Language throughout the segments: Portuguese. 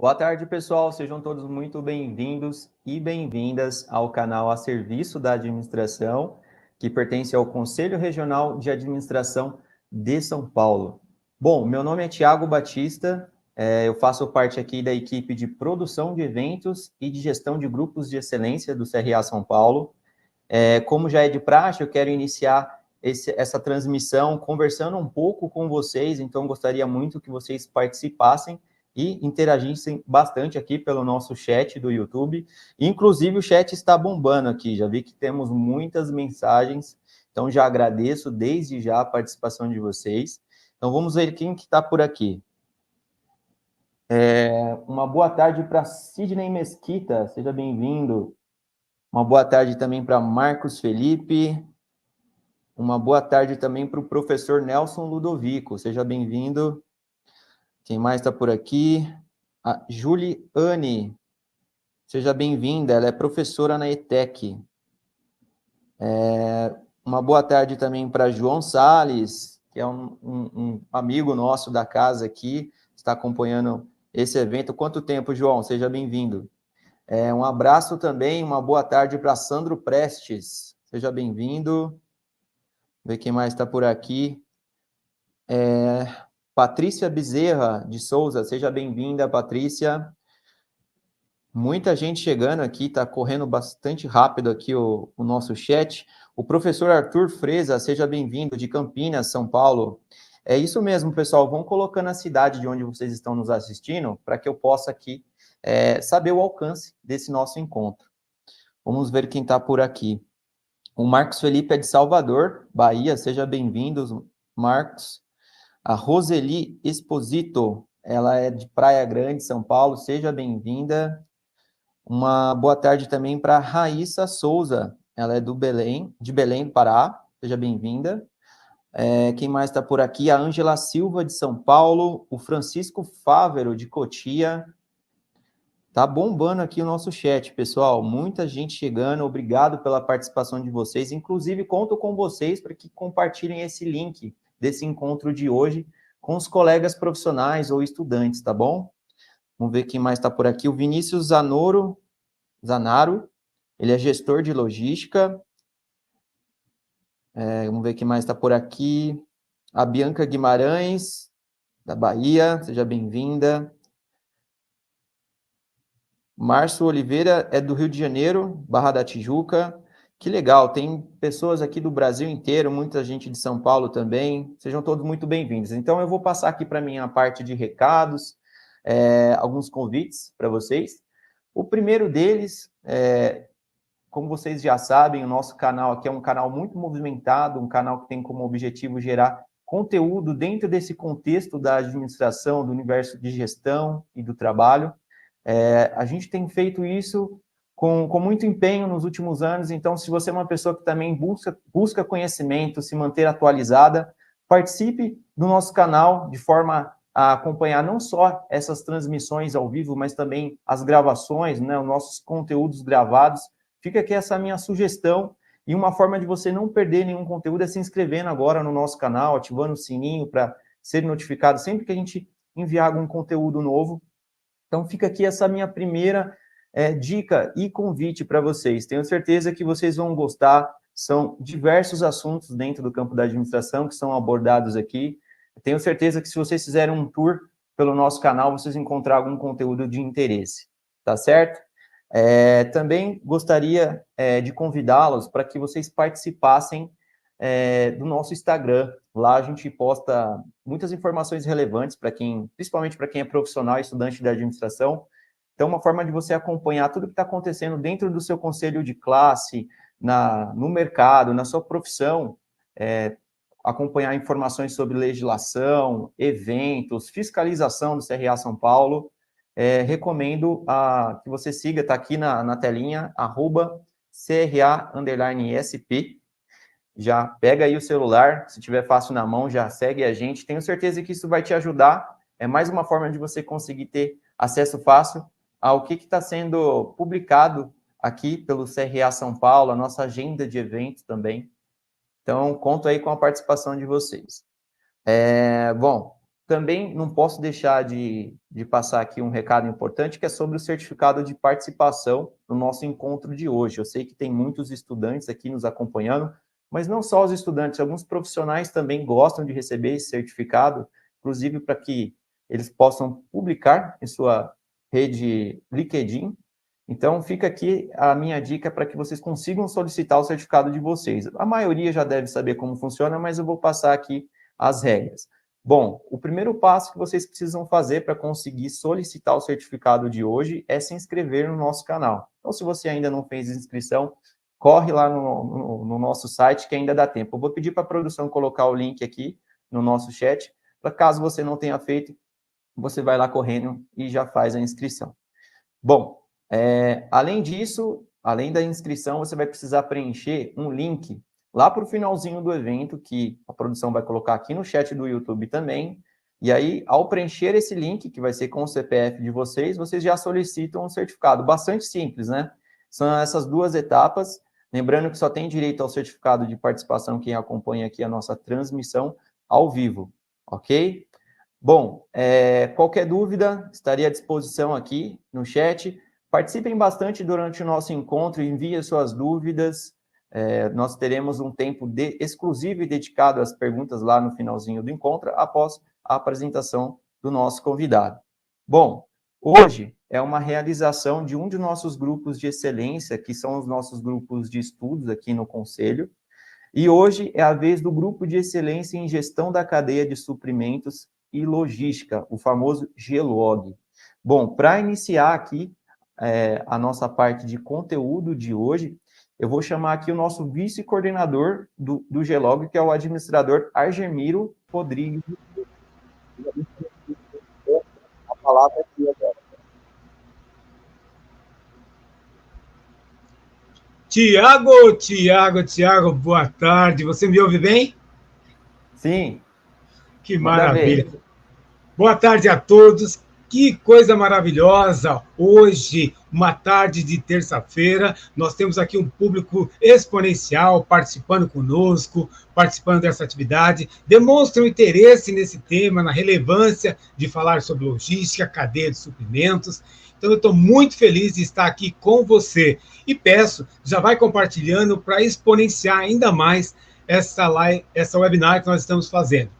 Boa tarde, pessoal. Sejam todos muito bem-vindos e bem-vindas ao canal A Serviço da Administração, que pertence ao Conselho Regional de Administração de São Paulo. Bom, meu nome é Tiago Batista, eu faço parte aqui da equipe de produção de eventos e de gestão de grupos de excelência do CRA São Paulo. Como já é de praxe, eu quero iniciar essa transmissão conversando um pouco com vocês, então gostaria muito que vocês participassem e interagissem bastante aqui pelo nosso chat do YouTube. Inclusive, o chat está bombando aqui, já vi que temos muitas mensagens, então já agradeço desde já a participação de vocês. Então, vamos ver quem que está por aqui. Uma boa tarde para Sidney Mesquita, seja bem-vindo. Uma boa tarde também para Marcos Felipe. Uma boa tarde também para o professor Nelson Ludovico, seja bem-vindo. Quem mais está por aqui? A Juliane, seja bem-vinda, ela é professora na ETEC. Uma boa tarde também para João Salles, que é um amigo nosso da casa aqui, está acompanhando esse evento. Quanto tempo, João? Seja bem-vindo. Um abraço também, uma boa tarde para Sandro Prestes, seja bem-vindo. Ver quem mais está por aqui. Patrícia Bezerra de Souza, seja bem-vinda, Patrícia. Muita gente chegando aqui, está correndo bastante rápido aqui o nosso chat. O professor Arthur Freza, seja bem-vindo, de Campinas, São Paulo. É isso mesmo, pessoal, vão colocando a cidade de onde vocês estão nos assistindo, para que eu possa aqui saber o alcance desse nosso encontro. Vamos ver quem está por aqui. O Marcos Felipe é de Salvador, Bahia, seja bem-vindo, Marcos. A Roseli Exposito, ela é de Praia Grande, São Paulo, seja bem-vinda. Uma boa tarde também para Raíssa Souza, ela é de Belém, do Pará, seja bem-vinda. Quem mais está por aqui? A Ângela Silva, de São Paulo, o Francisco Fávero, de Cotia. Tá bombando aqui o nosso chat, pessoal, muita gente chegando, obrigado pela participação de vocês, inclusive conto com vocês para que compartilhem esse link desse encontro de hoje com os colegas profissionais ou estudantes, tá bom? Vamos ver quem mais está por aqui. O Vinícius Zanaro, ele é gestor de logística. Vamos ver quem mais está por aqui. A Bianca Guimarães, da Bahia, seja bem-vinda. Márcio Oliveira é do Rio de Janeiro, Barra da Tijuca. Que legal, tem pessoas aqui do Brasil inteiro, muita gente de São Paulo também. Sejam todos muito bem-vindos. Então, eu vou passar aqui para a minha parte de recados, alguns convites para vocês. O primeiro deles, como vocês já sabem, o nosso canal aqui é um canal muito movimentado, um canal que tem como objetivo gerar conteúdo dentro desse contexto da administração, do universo de gestão e do trabalho. A gente tem feito isso com muito empenho nos últimos anos, então, se você é uma pessoa que também busca conhecimento, se manter atualizada, participe do nosso canal de forma a acompanhar não só essas transmissões ao vivo, mas também as gravações, né, os nossos conteúdos gravados. Fica aqui essa minha sugestão, e uma forma de você não perder nenhum conteúdo é se inscrevendo agora no nosso canal, ativando o sininho para ser notificado sempre que a gente enviar algum conteúdo novo. Então, fica aqui essa minha primeira dica e convite para vocês. Tenho certeza que vocês vão gostar. São diversos assuntos dentro do campo da administração que são abordados aqui. Tenho certeza que se vocês fizerem um tour pelo nosso canal, vocês encontrarão algum conteúdo de interesse. Tá certo? Também gostaria de convidá-los para que vocês participassem do nosso Instagram. Lá a gente posta muitas informações relevantes para quem, principalmente para quem é profissional e estudante de administração. Então, uma forma de você acompanhar tudo que está acontecendo dentro do seu conselho de classe, no mercado, na sua profissão, acompanhar informações sobre legislação, eventos, fiscalização do CRA São Paulo. Recomendo que você siga, está aqui na telinha, @CRA_SP. Já pega aí o celular, se tiver fácil na mão, já segue a gente. Tenho certeza que isso vai te ajudar. É mais uma forma de você conseguir ter acesso fácil ao que está sendo publicado aqui pelo CRA São Paulo, a nossa agenda de eventos também. Então, conto aí com a participação de vocês. Bom, também não posso deixar de passar aqui um recado importante, que é sobre o certificado de participação no nosso encontro de hoje. Eu sei que tem muitos estudantes aqui nos acompanhando, mas não só os estudantes, alguns profissionais também gostam de receber esse certificado, inclusive para que eles possam publicar em sua rede LinkedIn. Então, fica aqui a minha dica para que vocês consigam solicitar o certificado de vocês. A maioria já deve saber como funciona, mas eu vou passar aqui as regras. Bom, o primeiro passo que vocês precisam fazer para conseguir solicitar o certificado de hoje é se inscrever no nosso canal. Então, se você ainda não fez inscrição, corre lá no nosso site que ainda dá tempo. Eu vou pedir para a produção colocar o link aqui no nosso chat, para caso você não tenha feito, você vai lá correndo e já faz a inscrição. Bom, além disso, além da inscrição, você vai precisar preencher um link lá para o finalzinho do evento, que a produção vai colocar aqui no chat do YouTube também. E aí, ao preencher esse link, que vai ser com o CPF de vocês, vocês já solicitam um certificado. Bastante simples, né? São essas duas etapas. Lembrando que só tem direito ao certificado de participação quem acompanha aqui a nossa transmissão ao vivo, ok? Bom, qualquer dúvida, estaria à disposição aqui no chat. Participem bastante durante o nosso encontro, enviem suas dúvidas. Nós teremos um tempo exclusivo e dedicado às perguntas lá no finalzinho do encontro, após a apresentação do nosso convidado. Bom, hoje é uma realização de um de nossos grupos de excelência, que são os nossos grupos de estudos aqui no Conselho, e hoje é a vez do grupo de excelência em gestão da cadeia de suprimentos e logística, o famoso GELOG. Bom, para iniciar aqui a nossa parte de conteúdo de hoje, eu vou chamar aqui o nosso vice-coordenador do GELOG, que é o administrador Argemiro Rodrigues. A palavra aqui agora. Tiago, boa tarde. Você me ouve bem? Sim. Que maravilha. Boa tarde a todos. Que coisa maravilhosa! Hoje, uma tarde de terça-feira, nós temos aqui um público exponencial participando conosco, participando dessa atividade, demonstram interesse nesse tema, na relevância de falar sobre logística, cadeia de suprimentos. Então, eu estou muito feliz de estar aqui com você e peço, já vai compartilhando para exponenciar ainda mais essa webinar que nós estamos fazendo.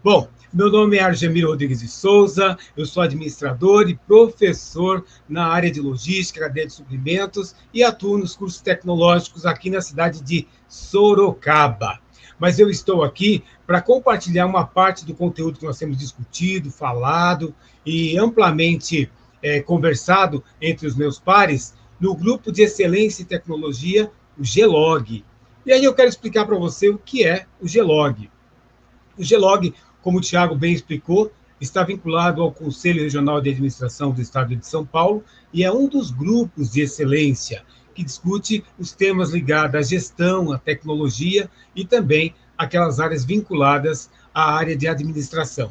Bom, meu nome é Argemiro Rodrigues de Souza, eu sou administrador e professor na área de logística, cadeia de suprimentos e atuo nos cursos tecnológicos aqui na cidade de Sorocaba. Mas eu estou aqui para compartilhar uma parte do conteúdo que nós temos discutido, falado e amplamente conversado entre os meus pares no grupo de excelência em tecnologia, o GELOG. E aí eu quero explicar para você o que é o GELOG. O GELOG, como o Tiago bem explicou, está vinculado ao Conselho Regional de Administração do Estado de São Paulo e é um dos grupos de excelência que discute os temas ligados à gestão, à tecnologia e também aquelas áreas vinculadas à área de administração.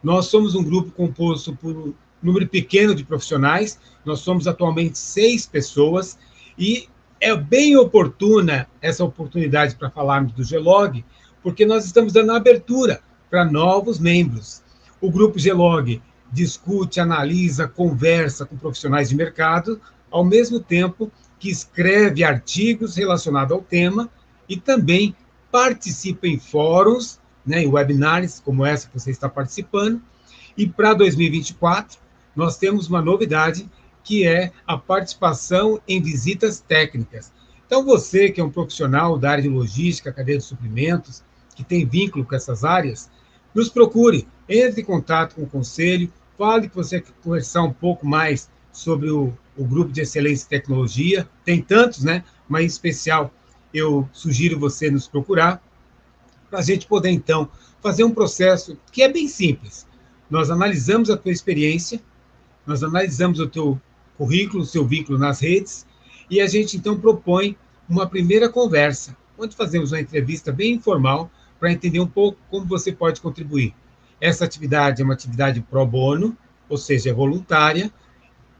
Nós somos um grupo composto por um número pequeno de profissionais, nós somos atualmente 6 pessoas e é bem oportuna essa oportunidade para falarmos do GELOG, porque nós estamos dando abertura para novos membros. O grupo GELOG discute, analisa, conversa com profissionais de mercado, ao mesmo tempo que escreve artigos relacionados ao tema e também participa em fóruns, em webinars como essa que você está participando. E para 2024, nós temos uma novidade, que é a participação em visitas técnicas. Então, você que é um profissional da área de logística, cadeia de suprimentos, que tem vínculo com essas áreas, nos procure, entre em contato com o Conselho, fale que você quer conversar um pouco mais sobre o Grupo de Excelência em Tecnologia, tem tantos, mas em especial eu sugiro você nos procurar, para a gente poder, então, fazer um processo que é bem simples. Nós analisamos a tua experiência, nós analisamos o teu currículo, o seu vínculo nas redes, e a gente, então, propõe uma primeira conversa, onde fazemos uma entrevista bem informal, para entender um pouco como você pode contribuir. Essa atividade é uma atividade pro bono, ou seja, é voluntária,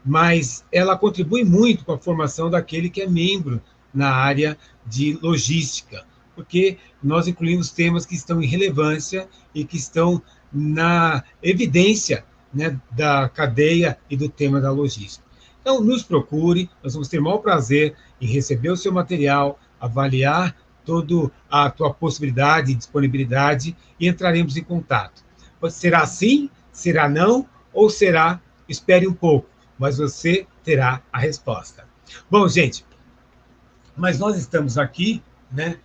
mas ela contribui muito com a formação daquele que é membro na área de logística, porque nós incluímos temas que estão em relevância e que estão na evidência, né, da cadeia e do tema da logística. Então, nos procure, nós vamos ter o maior prazer em receber o seu material, avaliar toda a tua possibilidade e disponibilidade e entraremos em contato. Será sim? Será não? Ou será, espere um pouco, mas você terá a resposta. Bom, gente, mas nós estamos aqui, né,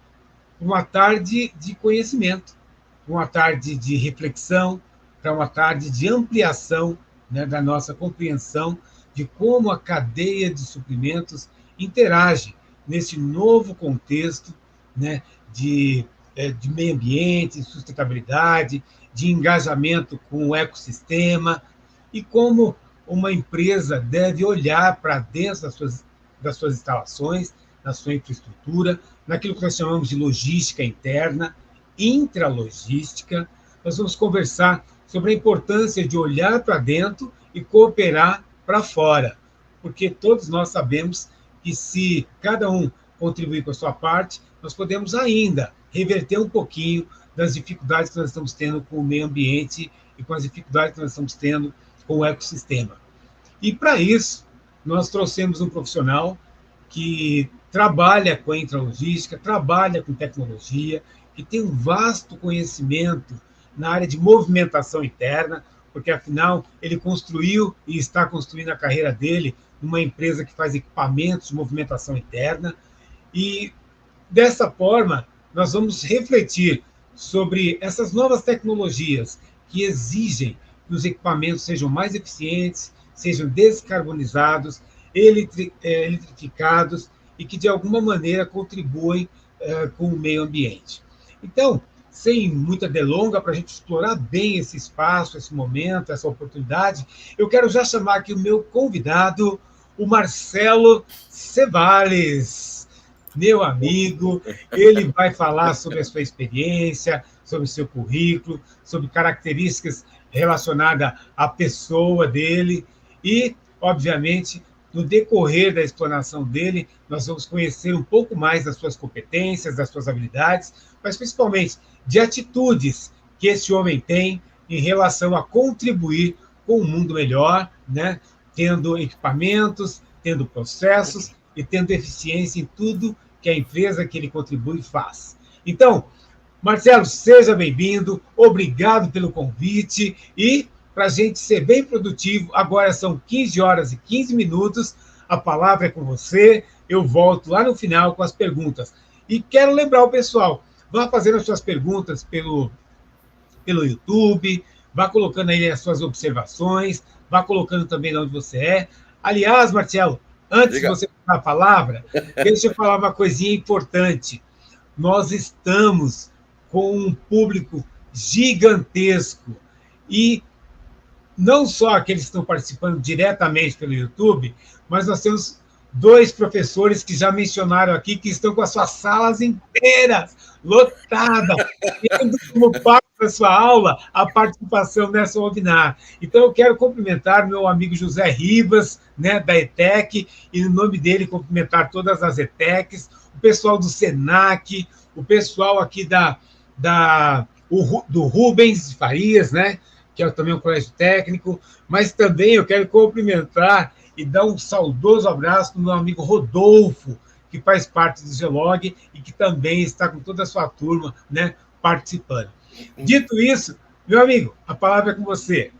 uma tarde de conhecimento, uma tarde de reflexão, para uma tarde de ampliação, né, da nossa compreensão de como a cadeia de suprimentos interage nesse novo contexto, né, de meio ambiente, sustentabilidade, de engajamento com o ecossistema, e como uma empresa deve olhar para dentro das suas instalações, na sua infraestrutura, naquilo que nós chamamos de logística interna, intralogística. Nós vamos conversar sobre a importância de olhar para dentro e cooperar para fora, porque todos nós sabemos que se cada um contribuir com a sua parte, nós podemos ainda reverter um pouquinho das dificuldades que nós estamos tendo com o meio ambiente e com as dificuldades que nós estamos tendo com o ecossistema. E para isso, nós trouxemos um profissional que trabalha com a intralogística, trabalha com tecnologia, que tem um vasto conhecimento na área de movimentação interna, porque, afinal, ele construiu e está construindo a carreira dele numa empresa que faz equipamentos de movimentação interna. E, dessa forma, nós vamos refletir sobre essas novas tecnologias que exigem que os equipamentos sejam mais eficientes, sejam descarbonizados, eletrificados e que, de alguma maneira, contribuem com o meio ambiente. Então, sem muita delonga, para a gente explorar bem esse espaço, esse momento, essa oportunidade, eu quero já chamar aqui o meu convidado, o Marcelo Ceballos, meu amigo. Ele vai falar sobre a sua experiência, sobre o seu currículo, sobre características relacionadas à pessoa dele e, obviamente, no decorrer da explanação dele, nós vamos conhecer um pouco mais das suas competências, das suas habilidades, mas principalmente de atitudes que esse homem tem em relação a contribuir com um mundo melhor, né? Tendo equipamentos, tendo processos e tendo eficiência em tudo que a empresa que ele contribui faz. Então, Marcelo, seja bem-vindo, obrigado pelo convite e, para a gente ser bem produtivo, agora são 15 horas e 15 minutos, a palavra é com você, eu volto lá no final com as perguntas. E quero lembrar o pessoal, vá fazendo as suas perguntas pelo YouTube, vá colocando aí as suas observações, vá colocando também de onde você é. Aliás, Marcelo, antes de você dar a palavra, deixa eu falar uma coisinha importante. Nós estamos com um público gigantesco e não só aqueles que estão participando diretamente pelo YouTube, mas nós temos 2 professores que já mencionaram aqui que estão com as suas salas inteiras, lotadas, tendo como parte da sua aula a participação nessa webinar. Então, eu quero cumprimentar meu amigo José Ribas, né, da ETEC, e no nome dele cumprimentar todas as ETECs, o pessoal do SENAC, o pessoal aqui do Rubens Farias, né, que é também um colégio técnico, mas também eu quero cumprimentar e dar um saudoso abraço para o meu amigo Rodolfo, que faz parte do Gelog e que também está com toda a sua turma, né, participando. Dito isso, meu amigo, a palavra é com você.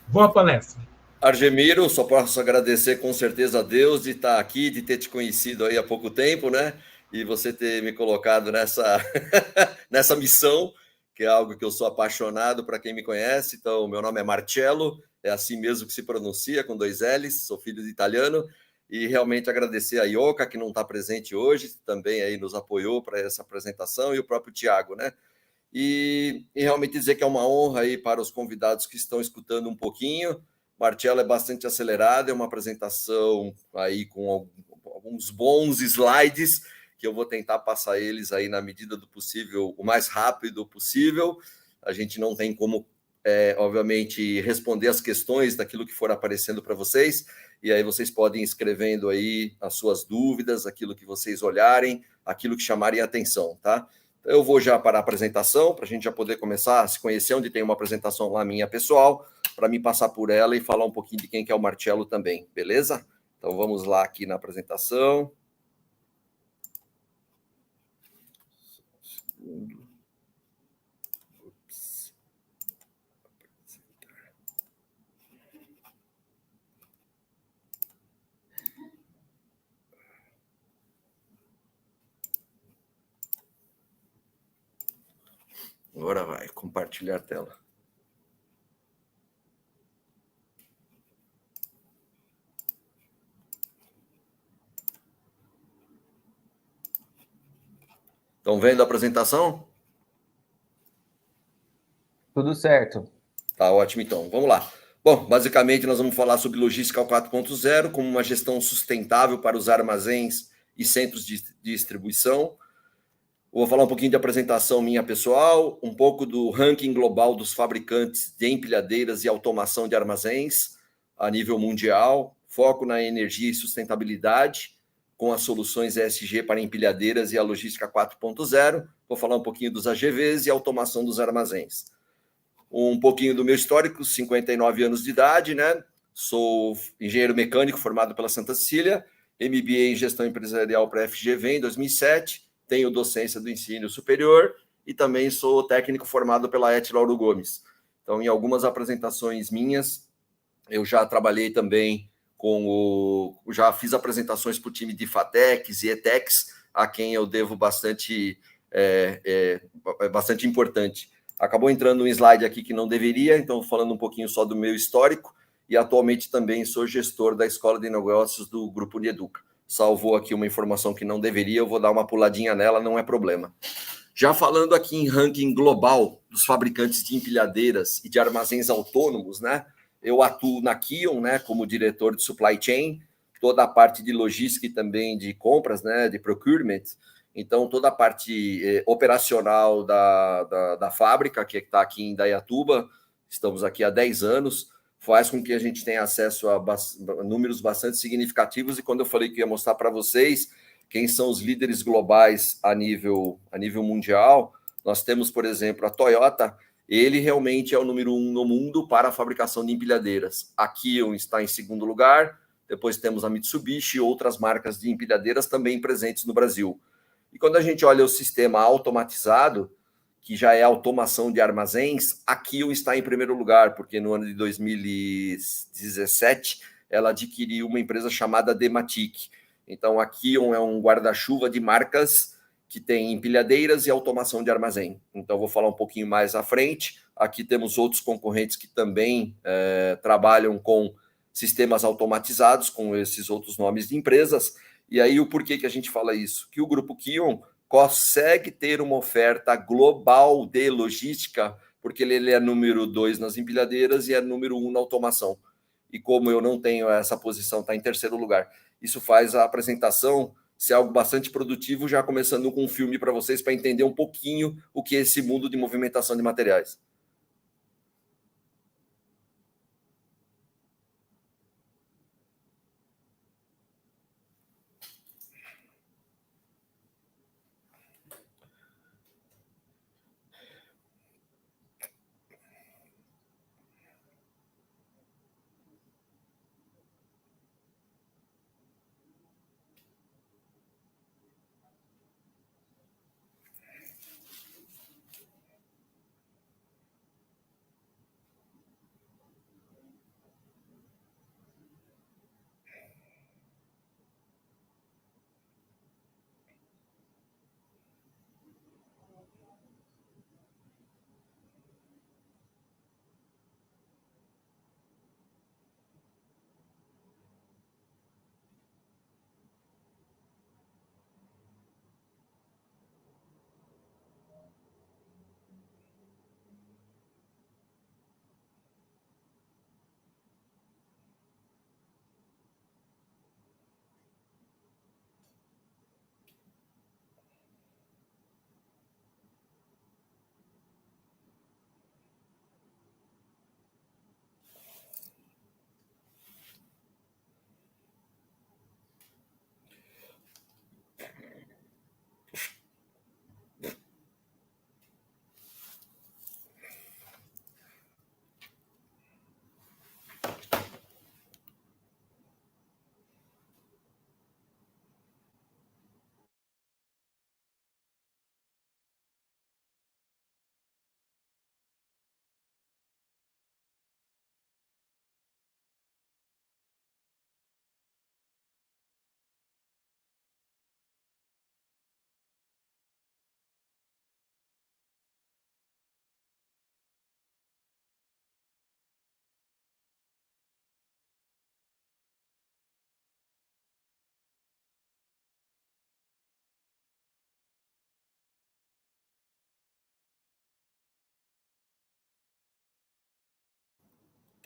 Boa palestra. Argemiro, só posso agradecer com certeza a Deus de estar aqui, de ter te conhecido aí há pouco tempo, né? E você ter me colocado nessa missão, que é algo que eu sou apaixonado para quem me conhece. Então, meu nome é Marcello, é assim mesmo que se pronuncia, com 2 L's, sou filho de italiano, e realmente agradecer a Ioca, que não está presente hoje, também aí nos apoiou para essa apresentação, e o próprio Tiago, né? E realmente dizer que é uma honra aí para os convidados que estão escutando um pouquinho. Marcello é bastante acelerado, é uma apresentação aí com alguns bons slides, que eu vou tentar passar eles aí na medida do possível, o mais rápido possível. A gente não tem como, obviamente, responder as questões daquilo que for aparecendo para vocês, e aí vocês podem ir escrevendo aí as suas dúvidas, aquilo que vocês olharem, aquilo que chamarem a atenção, tá? Eu vou já para a apresentação, para a gente já poder começar a se conhecer, onde tem uma apresentação lá minha pessoal, para me passar por ela e falar um pouquinho de quem que é o Marcelo também, beleza? Então vamos lá aqui na apresentação. Agora vai, compartilhar a tela. Estão vendo a apresentação? Tudo certo. Tá ótimo, então. Vamos lá. Bom, basicamente nós vamos falar sobre logística 4.0 como uma gestão sustentável para os armazéns e centros de distribuição. Vou falar um pouquinho de apresentação minha pessoal, um pouco do ranking global dos fabricantes de empilhadeiras e automação de armazéns a nível mundial, foco na energia e sustentabilidade, com as soluções ESG para empilhadeiras e a logística 4.0. Vou falar um pouquinho dos AGVs e automação dos armazéns. Um pouquinho do meu histórico, 59 anos de idade, né? Sou engenheiro mecânico formado pela Santa Cecília, MBA em gestão empresarial para a FGV em 2007, tenho docência do ensino superior e também sou técnico formado pela ET Lauro Gomes. Então, em algumas apresentações minhas, eu já trabalhei também já fiz apresentações para o time de FATECs e ETECs, a quem eu devo bastante importante. Acabou entrando um slide aqui que não deveria, então falando um pouquinho só do meu histórico, e atualmente também sou gestor da Escola de Negócios do Grupo Unieduca. Salvou aqui uma informação que não deveria, eu vou dar uma puladinha nela, não é problema. Já falando aqui em ranking global dos fabricantes de empilhadeiras e de armazéns autônomos, né? Eu atuo na Kion, né, como diretor de supply chain, toda a parte de logística e também de compras, né, de procurement. Então, toda a parte operacional da fábrica, que está aqui em Indaiatuba, estamos aqui há 10 anos, faz com que a gente tenha acesso a números bastante significativos. E quando eu falei que ia mostrar para vocês quem são os líderes globais a nível mundial, nós temos, por exemplo, a Toyota. Ele realmente é o número 1 no mundo para a fabricação de empilhadeiras. A Kion está em segundo lugar, depois temos a Mitsubishi e outras marcas de empilhadeiras também presentes no Brasil. E quando a gente olha o sistema automatizado, que já é automação de armazéns, a Kion está em primeiro lugar, porque no ano de 2017 ela adquiriu uma empresa chamada Dematic. Então a Kion é um guarda-chuva de marcas que tem empilhadeiras e automação de armazém. Então vou falar um pouquinho mais à frente. Aqui temos outros concorrentes que também trabalham com sistemas automatizados, com esses outros nomes de empresas. E aí o porquê que a gente fala isso? Que o Grupo Kion consegue ter uma oferta global de logística, porque ele é número 2 nas empilhadeiras e é número 1 na automação. E como eu não tenho essa posição, está em terceiro lugar. Isso faz a apresentação ser algo bastante produtivo, já começando com um filme para vocês, para entender um pouquinho o que é esse mundo de movimentação de materiais.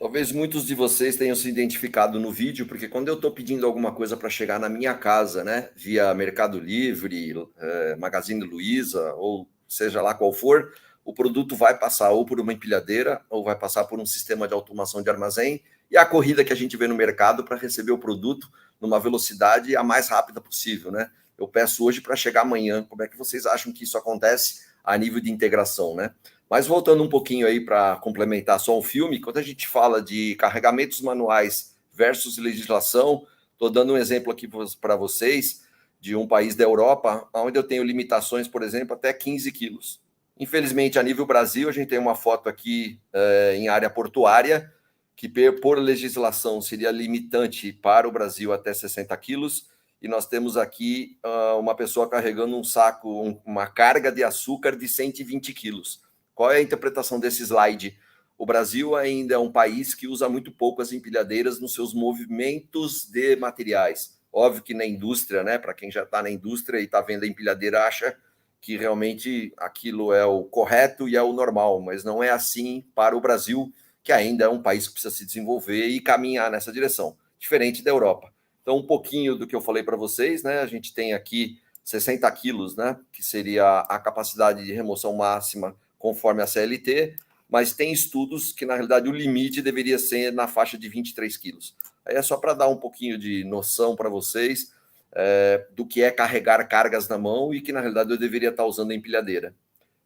Talvez muitos de vocês tenham se identificado no vídeo, porque quando eu estou pedindo alguma coisa para chegar na minha casa, né, via Mercado Livre, Magazine Luiza, ou seja lá qual for, o produto vai passar ou por uma empilhadeira, ou vai passar por um sistema de automação de armazém, e a corrida que a gente vê no mercado para receber o produto numa velocidade a mais rápida possível, né? Eu peço hoje para chegar amanhã. Como é que vocês acham que isso acontece a nível de integração, né? Mas voltando um pouquinho aí para complementar só um filme, quando a gente fala de carregamentos manuais versus legislação, estou dando um exemplo aqui para vocês de um país da Europa, onde eu tenho limitações, por exemplo, até 15 quilos. Infelizmente, a nível Brasil, a gente tem uma foto aqui em área portuária, que por legislação seria limitante para o Brasil até 60 quilos, e nós temos aqui uma pessoa carregando um saco, uma carga de açúcar de 120 quilos. Qual é a interpretação desse slide? O Brasil ainda é um país que usa muito pouco as empilhadeiras nos seus movimentos de materiais. Óbvio que na indústria, né? Para quem já está na indústria e está vendo a empilhadeira, acha que realmente aquilo é o correto e é o normal, mas não é assim para o Brasil, que ainda é um país que precisa se desenvolver e caminhar nessa direção, diferente da Europa. Então, um pouquinho do que eu falei para vocês, né? A gente tem aqui 60 quilos, né? Que seria a capacidade de remoção máxima conforme a CLT, mas tem estudos que, na realidade, o limite deveria ser na faixa de 23 quilos. Aí é só para dar um pouquinho de noção para vocês do que é carregar cargas na mão e que, na realidade, eu deveria estar usando a empilhadeira.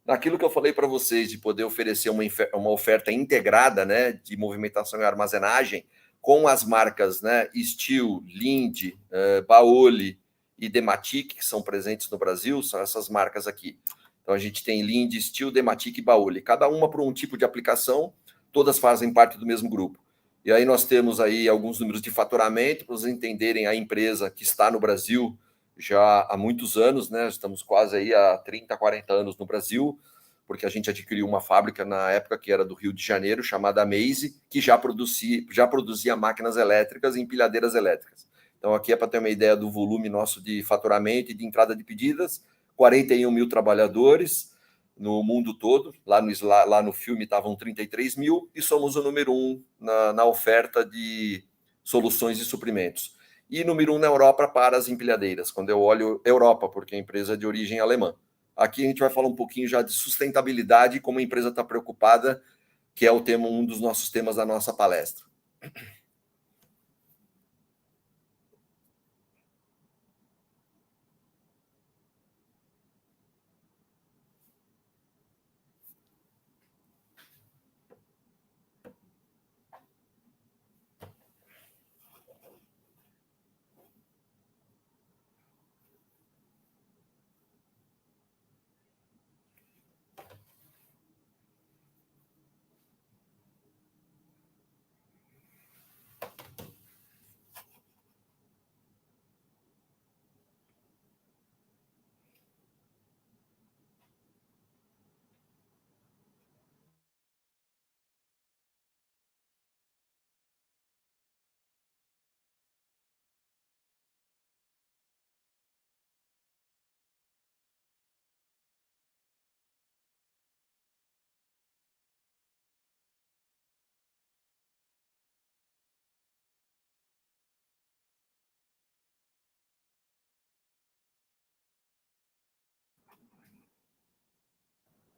Naquilo que eu falei para vocês de poder oferecer uma oferta integrada, né, de movimentação e armazenagem com as marcas, né, Steel, Lind, Baoli e Dematic, que são presentes no Brasil, são essas marcas aqui. Então, a gente tem Lind, Steel, Dematic e Baoli. Cada uma para um tipo de aplicação, todas fazem parte do mesmo grupo. E aí nós temos aí alguns números de faturamento, para vocês entenderem a empresa que está no Brasil já há muitos anos, né? Estamos quase aí há 30, 40 anos no Brasil, porque a gente adquiriu uma fábrica na época que era do Rio de Janeiro, chamada Amaze, que já produzia máquinas elétricas e empilhadeiras elétricas. Então, aqui é para ter uma ideia do volume nosso de faturamento e de entrada de pedidas. 41 mil trabalhadores no mundo todo, lá no filme estavam 33 mil, e somos o número 1 na oferta de soluções e suprimentos. E número 1 na Europa para as empilhadeiras, quando eu olho Europa, porque a empresa é de origem alemã. Aqui a gente vai falar um pouquinho já de sustentabilidade e como a empresa está preocupada, que é um dos nossos temas da nossa palestra.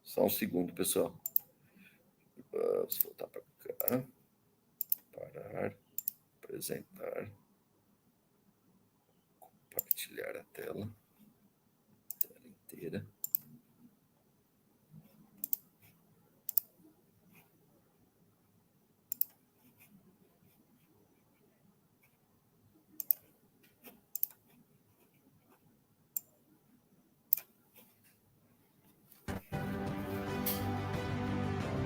Só um segundo, pessoal. Vamos voltar para cá. Parar. Apresentar. Compartilhar a tela. Tela inteira.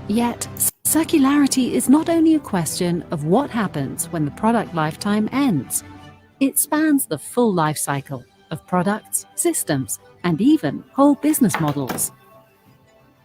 Yet, circularity is not only a question of what happens when the product lifetime ends. It spans the full life cycle of products, systems, and even whole business models.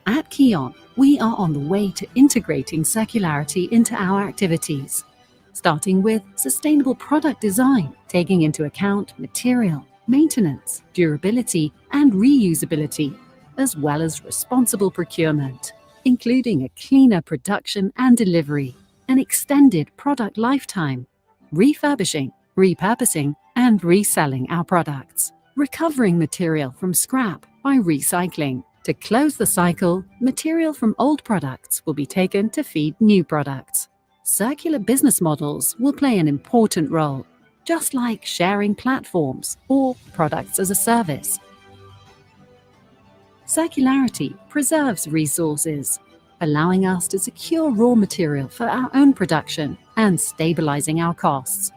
At Kion, we are on the way to integrating circularity into our activities, starting with sustainable product design, taking into account material, maintenance, durability, and reusability, as well as responsible procurement, including a cleaner production and delivery. an extended product lifetime, refurbishing, repurposing, and reselling our products, recovering material from scrap by recycling. To close the cycle, material from old products will be taken to feed new products. Circular business models will play an important role, just like sharing platforms or products as a service. Circularity preserves resources, allowing us to secure raw material for our own production and stabilizing our costs.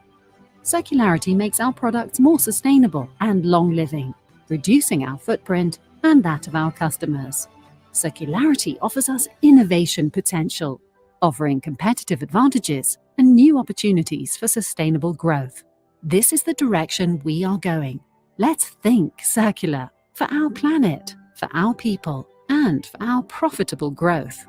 Circularity makes our products more sustainable and long-living, reducing our footprint and that of our customers. Circularity offers us innovation potential, offering competitive advantages and new opportunities for sustainable growth. This is the direction we are going. Let's think circular for our planet, for our people, and for our profitable growth.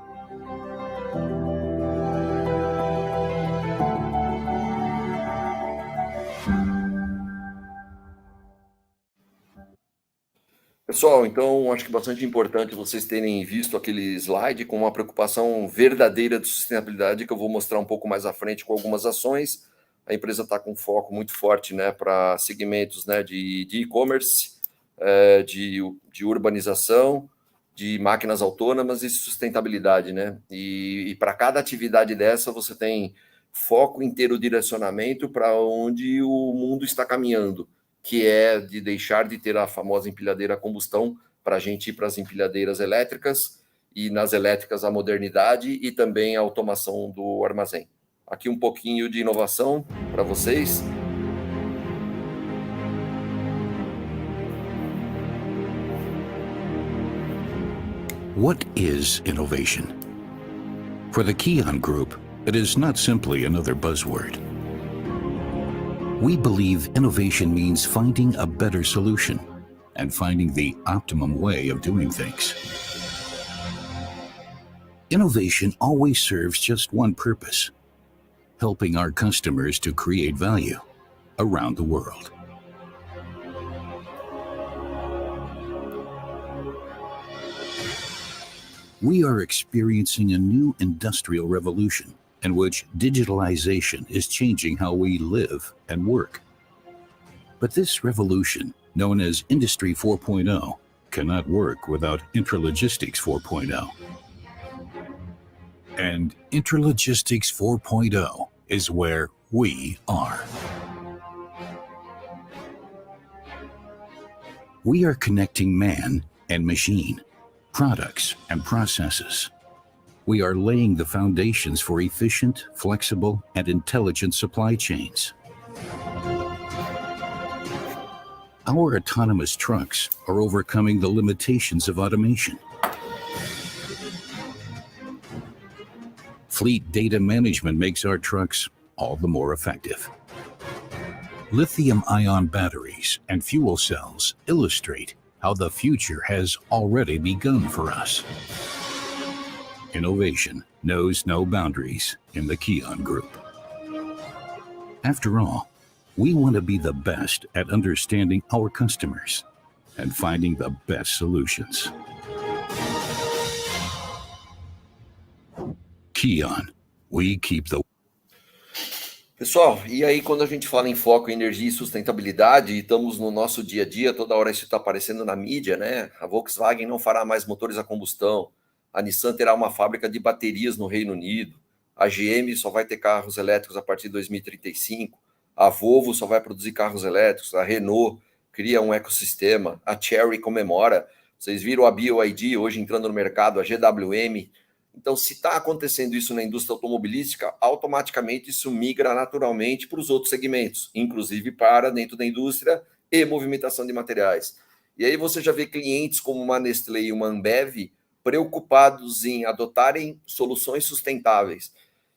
Pessoal, então acho que é bastante importante vocês terem visto aquele slide com uma preocupação verdadeira de sustentabilidade que eu vou mostrar um pouco mais à frente com algumas ações. A empresa está com foco muito forte, né, para segmentos, né, de e-commerce, de urbanização, de máquinas autônomas e sustentabilidade, né? E para cada atividade dessa você tem foco em ter o direcionamento para onde o mundo está caminhando, que é de deixar de ter a famosa empilhadeira a combustão para a gente ir para as empilhadeiras elétricas, e nas elétricas a modernidade e também a automação do armazém. Aqui um pouquinho de inovação para vocês. What is innovation? For the KION Group, it is not simply another buzzword. We believe innovation means finding a better solution and finding the optimum way of doing things. Innovation always serves just one purpose: helping our customers to create value around the world. We are experiencing a new industrial revolution in which digitalization is changing how we live and work. But this revolution, known as Industry 4.0, cannot work without Intralogistics 4.0. And Intralogistics 4.0 is where we are. We are connecting man and machine, products and processes. We are laying the foundations for efficient, flexible, and intelligent supply chains. Our autonomous trucks are overcoming the limitations of automation. Fleet data management makes our trucks all the more effective. Lithium-ion batteries and fuel cells illustrate how the future has already begun for us. Innovation knows no boundaries in the KION Group. After all, we want to be the best at understanding our customers and finding the best solutions. KION, we keep the... Pessoal, e aí quando a gente fala em foco em energia e sustentabilidade, e estamos no nosso dia a dia, toda hora isso está aparecendo na mídia, né? A Volkswagen não fará mais motores a combustão, a Nissan terá uma fábrica de baterias no Reino Unido, a GM só vai ter carros elétricos a partir de 2035, a Volvo só vai produzir carros elétricos, a Renault cria um ecossistema, a Chery comemora, vocês viram a BYD hoje entrando no mercado, a GWM. Então, se está acontecendo isso na indústria automobilística, automaticamente isso migra naturalmente para os outros segmentos, inclusive para dentro da indústria e movimentação de materiais. E aí você já vê clientes como uma Nestlé e uma Ambev preocupados em adotarem soluções sustentáveis,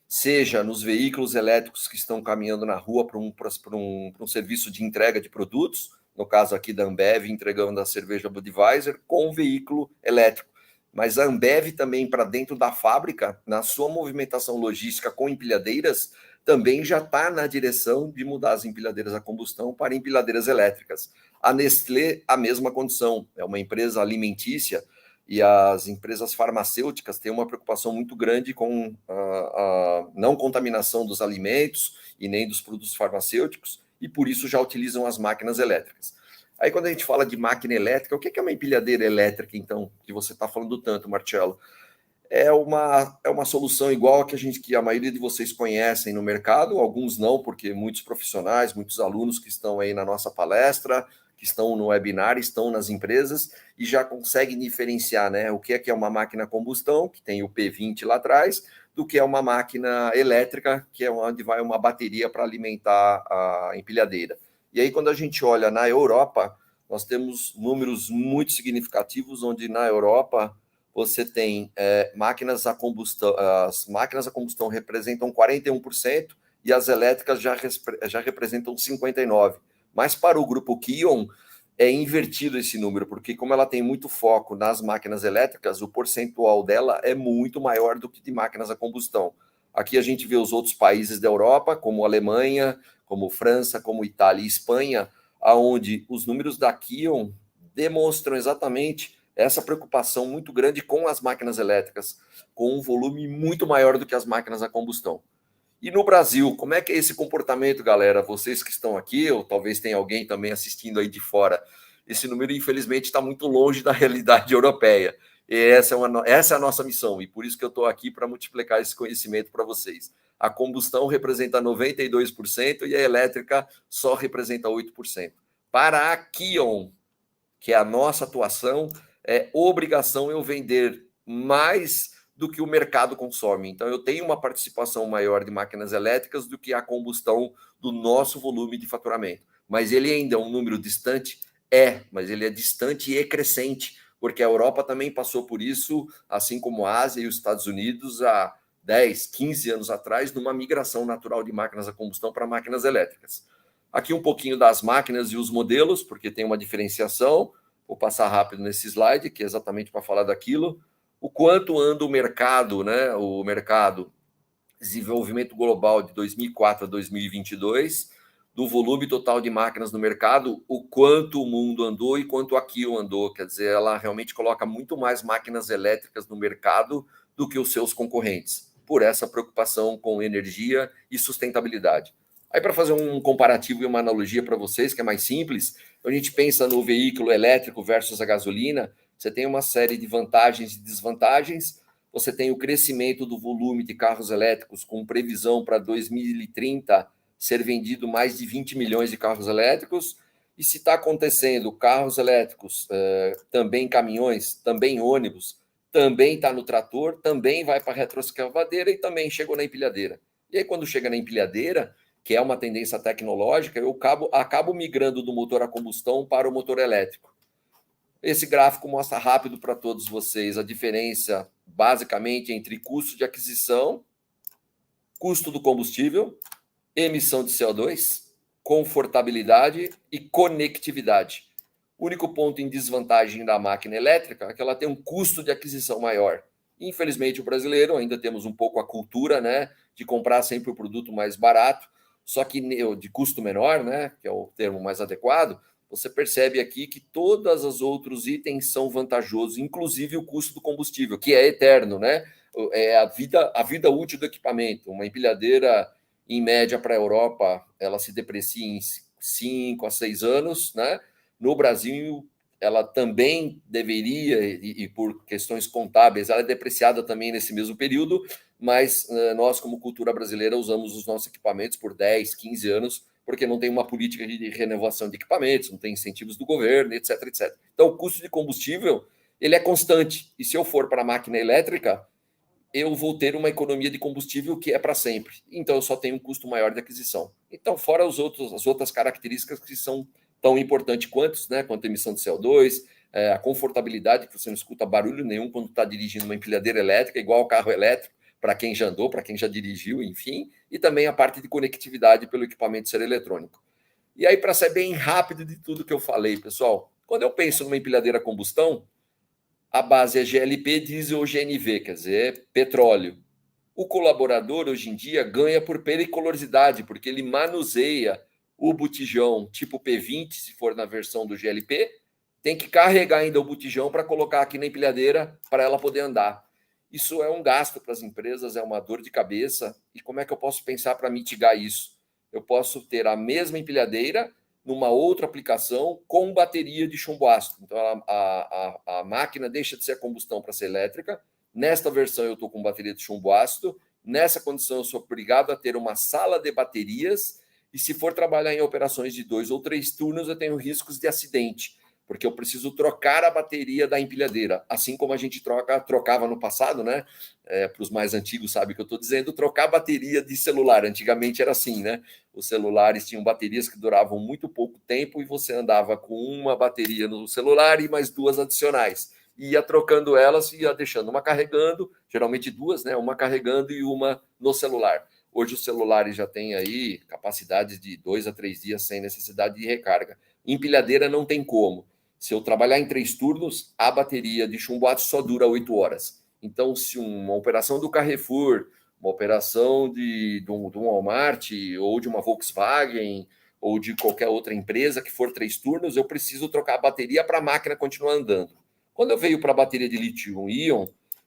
seja nos veículos elétricos que estão caminhando na rua para um serviço de entrega de produtos, no caso aqui da Ambev, entregando a cerveja Budweiser com veículo elétrico. Mas a Ambev também, para dentro da fábrica, na sua movimentação logística com empilhadeiras, também já está na direção de mudar as empilhadeiras a combustão para empilhadeiras elétricas. A Nestlé, a mesma condição, é uma empresa alimentícia e as empresas farmacêuticas têm uma preocupação muito grande com a não contaminação dos alimentos e nem dos produtos farmacêuticos, e por isso já utilizam as máquinas elétricas. Aí quando a gente fala de máquina elétrica, o que é uma empilhadeira elétrica, então, que você está falando tanto, Marcelo? É uma solução igual a que a maioria de vocês conhecem no mercado, alguns não, porque muitos profissionais, muitos alunos que estão aí na nossa palestra, que estão no webinar, estão nas empresas e já conseguem diferenciar, né, o que é uma máquina a combustão, que tem o P20 lá atrás, do que é uma máquina elétrica, que é onde vai uma bateria para alimentar a empilhadeira. E aí, quando a gente olha na Europa, nós temos números muito significativos, onde na Europa você tem máquinas a combustão, as máquinas a combustão representam 41% e as elétricas já representam 59%. Mas para o grupo Kion é invertido esse número, porque como ela tem muito foco nas máquinas elétricas, o percentual dela é muito maior do que de máquinas a combustão. Aqui a gente vê os outros países da Europa, como Alemanha, como França, como Itália e Espanha, aonde os números da Kion demonstram exatamente essa preocupação muito grande com as máquinas elétricas, com um volume muito maior do que as máquinas a combustão. E no Brasil, como é que é esse comportamento, galera? Vocês que estão aqui, ou talvez tenha alguém também assistindo aí de fora, esse número, infelizmente, está muito longe da realidade europeia. E essa é a nossa missão, e por isso que eu estou aqui para multiplicar esse conhecimento para vocês. A combustão representa 92% e a elétrica só representa 8%. Para a Kion, que é a nossa atuação, é obrigação eu vender mais do que o mercado consome. Então, eu tenho uma participação maior de máquinas elétricas do que a combustão do nosso volume de faturamento. Mas ele ainda é um número distante? Mas ele é distante e crescente, porque a Europa também passou por isso, assim como a Ásia e os Estados Unidos, há 10, 15 anos atrás, numa migração natural de máquinas a combustão para máquinas elétricas. Aqui um pouquinho das máquinas e os modelos, porque tem uma diferenciação. Vou passar rápido nesse slide, que é exatamente para falar daquilo. O quanto anda o mercado, né? O mercado, desenvolvimento global de 2004 a 2022, do volume total de máquinas no mercado, o quanto o mundo andou e quanto a Kion andou. Quer dizer, ela realmente coloca muito mais máquinas elétricas no mercado do que os seus concorrentes, por essa preocupação com energia e sustentabilidade. Aí, para fazer um comparativo e uma analogia para vocês, que é mais simples, a gente pensa no veículo elétrico versus a gasolina. Você tem uma série de vantagens e desvantagens. Você tem o crescimento do volume de carros elétricos, com previsão para 2030 ser vendido mais de 20 milhões de carros elétricos. E se está acontecendo carros elétricos, também caminhões, também ônibus, também está no trator, também vai para a retroescavadeira e também chegou na empilhadeira. E aí, quando chega na empilhadeira, que é uma tendência tecnológica, eu acabo migrando do motor a combustão para o motor elétrico. Esse gráfico mostra rápido para todos vocês a diferença, basicamente, entre custo de aquisição, custo do combustível, emissão de CO2, confortabilidade e conectividade. O único ponto em desvantagem da máquina elétrica é que ela tem um custo de aquisição maior. Infelizmente, o brasileiro ainda temos um pouco a cultura, né, de comprar sempre o produto mais barato, só que de custo menor, né, que é o termo mais adequado. Você percebe aqui que todos os outros itens são vantajosos, inclusive o custo do combustível, que é eterno, né? É a vida útil do equipamento. Uma empilhadeira, em média, para a Europa, ela se deprecia em 5 a 6 anos, né? No Brasil, ela também deveria, e por questões contábeis, ela é depreciada também nesse mesmo período, mas nós, como cultura brasileira, usamos os nossos equipamentos por 10, 15 anos, porque não tem uma política de renovação de equipamentos, não tem incentivos do governo, etc, etc. Então, o custo de combustível, ele é constante. E se eu for para a máquina elétrica, eu vou ter uma economia de combustível que é para sempre. Então, eu só tenho um custo maior de aquisição. Então, fora as outras características que são tão importantes quanto a emissão de CO2, a confortabilidade, que você não escuta barulho nenhum quando está dirigindo uma empilhadeira elétrica, igual ao carro elétrico, para quem já andou, para quem já dirigiu, enfim, e também a parte de conectividade pelo equipamento ser eletrônico. E aí, para ser bem rápido de tudo que eu falei, pessoal, quando eu penso numa empilhadeira a combustão, a base é GLP, diesel ou GNV, quer dizer, petróleo. O colaborador, hoje em dia, ganha por periculosidade, porque ele manuseia o botijão tipo P20, se for na versão do GLP, tem que carregar ainda o botijão para colocar aqui na empilhadeira para ela poder andar. Isso é um gasto para as empresas, é uma dor de cabeça. E como é que eu posso pensar para mitigar isso? Eu posso ter a mesma empilhadeira numa outra aplicação com bateria de chumbo ácido. Então, a máquina deixa de ser a combustão para ser elétrica. Nesta versão, eu estou com bateria de chumbo ácido. Nessa condição, eu sou obrigado a ter uma sala de baterias. E se for trabalhar em operações de 2 ou 3 turnos, eu tenho riscos de acidente, porque eu preciso trocar a bateria da empilhadeira, assim como a gente trocava no passado, né? Para os mais antigos sabem o que eu estou dizendo, trocar bateria de celular. Antigamente era assim, né? Os celulares tinham baterias que duravam muito pouco tempo e você andava com uma bateria no celular e mais 2 adicionais. Ia trocando elas e ia deixando uma carregando, geralmente 2, né? Uma carregando e uma no celular. Hoje os celulares já têm aí capacidade de 2 a 3 dias sem necessidade de recarga. Empilhadeira não tem como. Se eu trabalhar em 3 turnos, a bateria de chumbo ácido só dura 8 horas. Então, se uma operação do Carrefour, uma operação de um Walmart, ou de uma Volkswagen, ou de qualquer outra empresa que for 3 turnos, eu preciso trocar a bateria para a máquina continuar andando. Quando eu venho para a bateria de lítio-íon,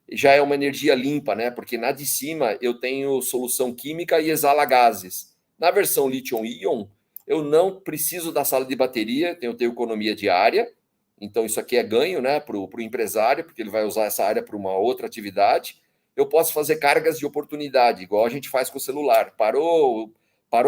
já é uma energia limpa, né? Porque na de cima eu tenho solução química e exala gases. Na versão lítio-íon, eu não preciso da sala de bateria, eu tenho economia de área. Então, isso aqui é ganho, né, para o empresário, porque ele vai usar essa área para uma outra atividade. Eu posso fazer cargas de oportunidade, igual a gente faz com o celular. Parou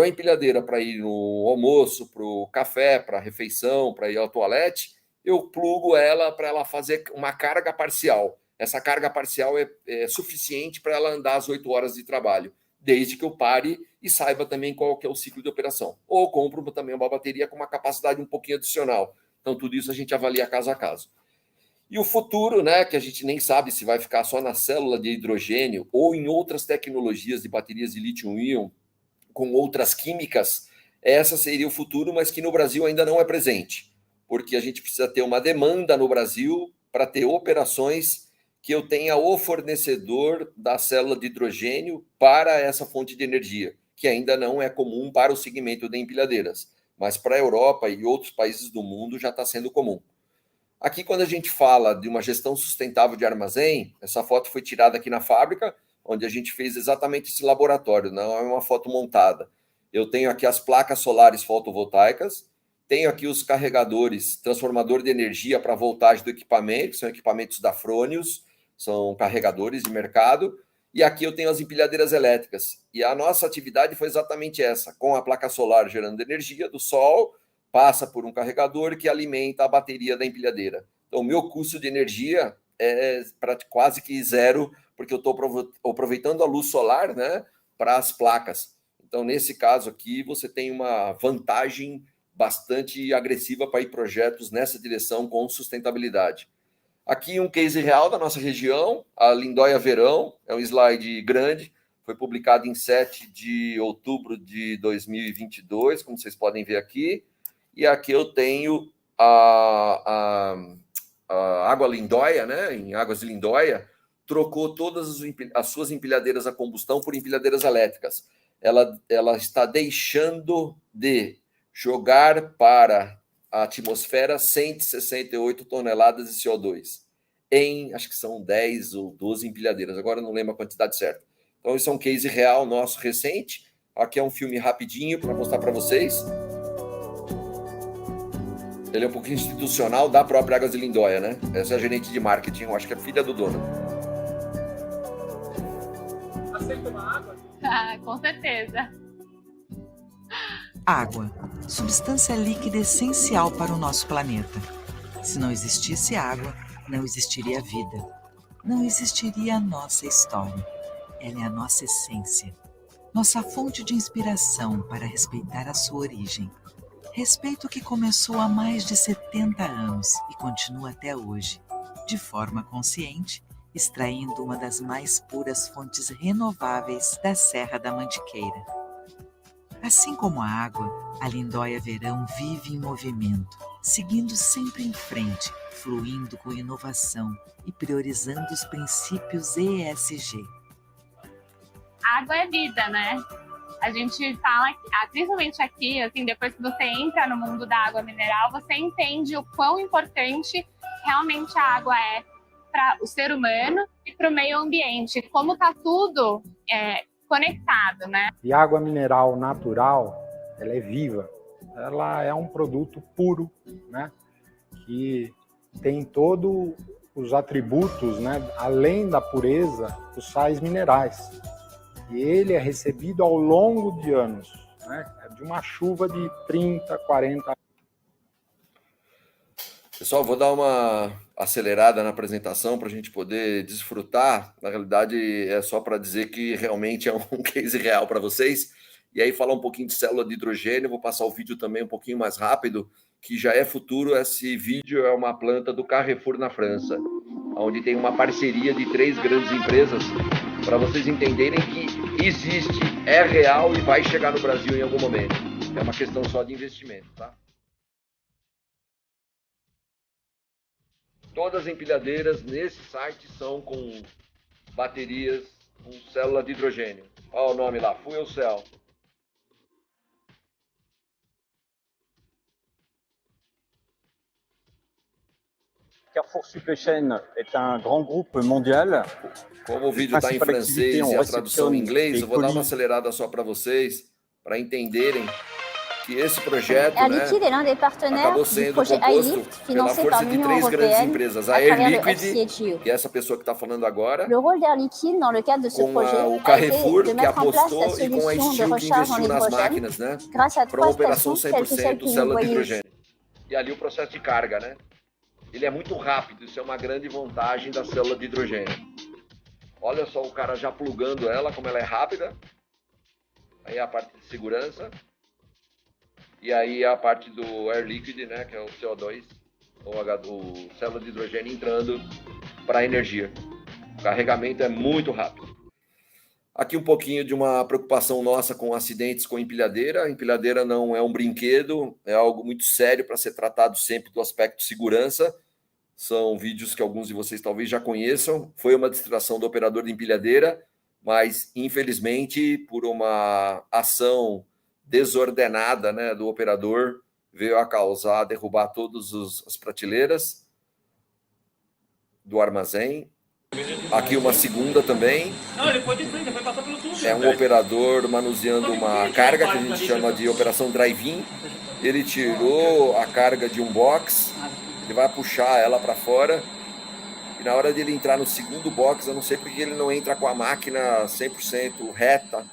a empilhadeira para ir no almoço, para o café, para a refeição, para ir ao toalete, eu plugo ela para ela fazer uma carga parcial. Essa carga parcial é suficiente para ela andar as 8 horas de trabalho, desde que eu pare e saiba também qual que é o ciclo de operação. Ou compro também uma bateria com uma capacidade um pouquinho adicional. Então, tudo isso a gente avalia caso a caso. E o futuro, né, que a gente nem sabe se vai ficar só na célula de hidrogênio ou em outras tecnologias de baterias de lítio-íon com outras químicas, essa seria o futuro, mas que no Brasil ainda não é presente, porque a gente precisa ter uma demanda no Brasil para ter operações que eu tenha o fornecedor da célula de hidrogênio para essa fonte de energia, que ainda não é comum para o segmento de empilhadeiras, mas para a Europa e outros países do mundo já está sendo comum. Aqui, quando a gente fala de uma gestão sustentável de armazém, essa foto foi tirada aqui na fábrica, onde a gente fez exatamente esse laboratório, não é uma foto montada. Eu tenho aqui as placas solares fotovoltaicas, tenho aqui os carregadores, transformador de energia para voltagem do equipamento, são equipamentos da Fronius, são carregadores de mercado, e aqui eu tenho as empilhadeiras elétricas. E a nossa atividade foi exatamente essa, com a placa solar gerando energia do sol, passa por um carregador que alimenta a bateria da empilhadeira. Então, o meu custo de energia é quase que zero, porque eu estou aproveitando a luz solar, né, para as placas. Então, nesse caso aqui, você tem uma vantagem bastante agressiva para ir projetos nessa direção com sustentabilidade. Aqui um case real da nossa região, a Lindóia Verão, é um slide grande, foi publicado em 7 de outubro de 2022, como vocês podem ver aqui. E aqui eu tenho a Água Lindóia, né? Em Águas de Lindóia, trocou todas as suas empilhadeiras a combustão por empilhadeiras elétricas. Ela está deixando de jogar para a atmosfera 168 toneladas de CO2 em, acho que são 10 ou 12 empilhadeiras, agora não lembro a quantidade certa. Então, isso é um case real nosso recente. Aqui é um filme rapidinho para mostrar para vocês. Ele é um pouquinho institucional da própria Águas de Lindóia, né? Essa é a gerente de marketing, eu acho que é filha do dono. Aceita uma água? Ah, com certeza. Água, substância líquida essencial para o nosso planeta. Se não existisse água, não existiria vida. Não existiria a nossa história. Ela é a nossa essência. Nossa fonte de inspiração para respeitar a sua origem. Respeito que começou há mais de 70 anos e continua até hoje, de forma consciente, extraindo uma das mais puras fontes renováveis da Serra da Mantiqueira. Assim como a água, a Lindóia Verão vive em movimento, seguindo sempre em frente, fluindo com inovação e priorizando os princípios ESG. Água é vida, né? A gente fala, principalmente aqui, assim, depois que você entra no mundo da água mineral, você entende o quão importante realmente a água é para o ser humano e para o meio ambiente, como está tudo conectado, né? E a água mineral natural, ela é viva, ela é um produto puro, né? Que tem todos os atributos, né? Além da pureza, os sais minerais. E ele é recebido ao longo de anos, né? De uma chuva de 30, 40. Pessoal, vou dar uma acelerada na apresentação para a gente poder desfrutar. Na realidade, é só para dizer que realmente é um case real para vocês. E aí falar um pouquinho de célula de hidrogênio, vou passar o vídeo também um pouquinho mais rápido, que já é futuro. Esse vídeo é uma planta do Carrefour na França, onde tem uma parceria de 3 grandes empresas, para vocês entenderem que existe, é real e vai chegar no Brasil em algum momento. É uma questão só de investimento, tá? Todas as empilhadeiras nesse site são com baterias com célula de hidrogênio. Olha o nome lá, Fuel Cell. Carrefour Supply Chain est un grand groupe mondial. Como o vídeo está em francês e a tradução em inglês, eu vou dar uma acelerada só para vocês, para entenderem que esse projeto, Air Liquide est l'un des partenaires acabou du sendo projet composto iLift, pela financé força par de l'Union 3 grandes européenne empresas, à a Air travers le Liquide, FCHIO. que é essa pessoa que está falando agora, Le rôle d'Air Liquide dans le cadre de ce com projet o a été Carrefour, de que mettre en place la apostou, e com a solution de Steel, que recharge en investiu nas hydrogène máquinas, né, grâce à para uma 3 operação stations, telles que celles 100% que vous célula de voyez ici. hidrogênio. E ali o processo de carga, né? Ele é muito rápido, isso é uma grande vantagem da célula de hidrogênio. Olha só o cara já plugando ela, como ela é rápida. Aí a parte de segurança. E aí a parte do Air Liquide, né, que é o CO2, o célula de hidrogênio entrando para a energia. O carregamento é muito rápido. Aqui um pouquinho de uma preocupação nossa com acidentes com empilhadeira. A empilhadeira não é um brinquedo, é algo muito sério para ser tratado sempre do aspecto de segurança. São vídeos que alguns de vocês talvez já conheçam. Foi uma distração do operador de empilhadeira, mas infelizmente por uma ação desordenada, né, do operador, veio a causar, derrubar todas as prateleiras do armazém. Aqui uma segunda também. É um operador manuseando uma carga que a gente chama de operação drive-in. Ele tirou a carga de um box, ele vai puxar ela para fora. E na hora de ele entrar no segundo box, eu não sei porque ele não entra com a máquina 100% reta.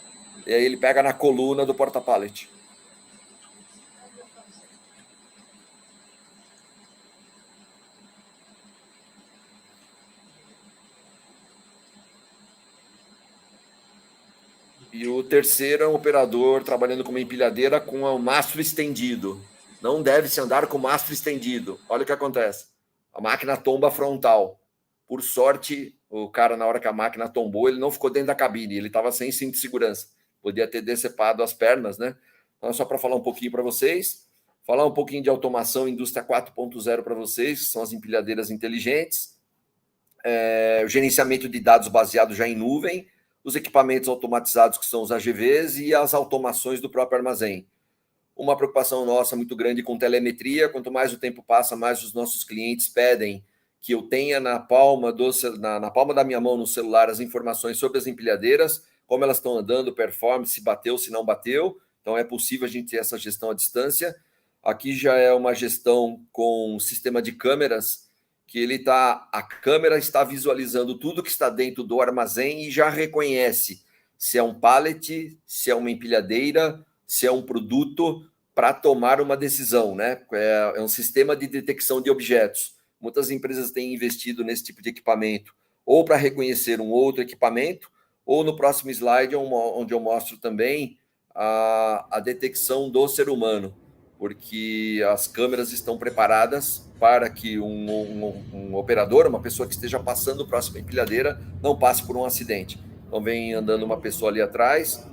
E aí ele pega na coluna do porta-pallet. E o terceiro é um operador trabalhando com uma empilhadeira com o mastro estendido. Não deve-se andar com o mastro estendido. Olha o que acontece. A máquina tomba frontal. Por sorte, o cara, na hora que a máquina tombou, ele não ficou dentro da cabine. Ele estava sem cinto de segurança. Podia ter decepado as pernas, né? Então, só para falar um pouquinho para vocês. Falar um pouquinho de automação, indústria 4.0 para vocês, que são as empilhadeiras inteligentes. O gerenciamento de dados baseado já em nuvem. Os equipamentos automatizados, que são os AGVs, e as automações do próprio armazém. Uma preocupação nossa muito grande com telemetria. Quanto mais o tempo passa, mais os nossos clientes pedem que eu tenha na palma da minha mão no celular as informações sobre as empilhadeiras, como elas estão andando, performance, se bateu, se não bateu. Então é possível a gente ter essa gestão à distância. Aqui já é uma gestão com sistema de câmeras, que a câmera está visualizando tudo que está dentro do armazém e já reconhece se é um pallet, se é uma empilhadeira, se é um produto, para tomar uma decisão, né? É um sistema de detecção de objetos. Muitas empresas têm investido nesse tipo de equipamento, ou para reconhecer um outro equipamento, ou no próximo slide, onde eu mostro também a detecção do ser humano, porque as câmeras estão preparadas para que um operador, uma pessoa que esteja passando próximo à empilhadeira, não passe por um acidente. Então vem andando uma pessoa ali atrás,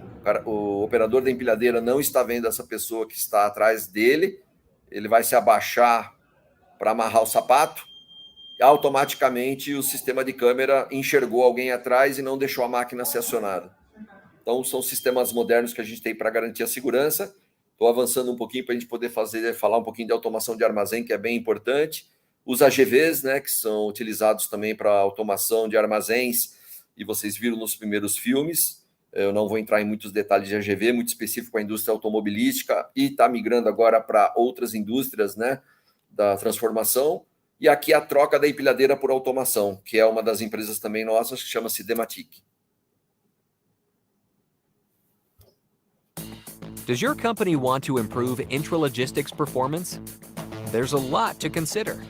o operador da empilhadeira não está vendo essa pessoa que está atrás dele, ele vai se abaixar para amarrar o sapato, e automaticamente o sistema de câmera enxergou alguém atrás e não deixou a máquina ser acionada. Então, são sistemas modernos que a gente tem para garantir a segurança. Estou avançando um pouquinho para a gente poder falar um pouquinho de automação de armazém, que é bem importante. Os AGVs, né, que são utilizados também para automação de armazéns, e vocês viram nos primeiros filmes. Eu não vou entrar em muitos detalhes de AGV, muito específico para a indústria automobilística, e está migrando agora para outras indústrias, né, da transformação. E aqui a troca da empilhadeira por automação, que é uma das empresas também nossas, que chama-se Dematic. Does your company want to improve intralogistics performance? There's a lot to consider.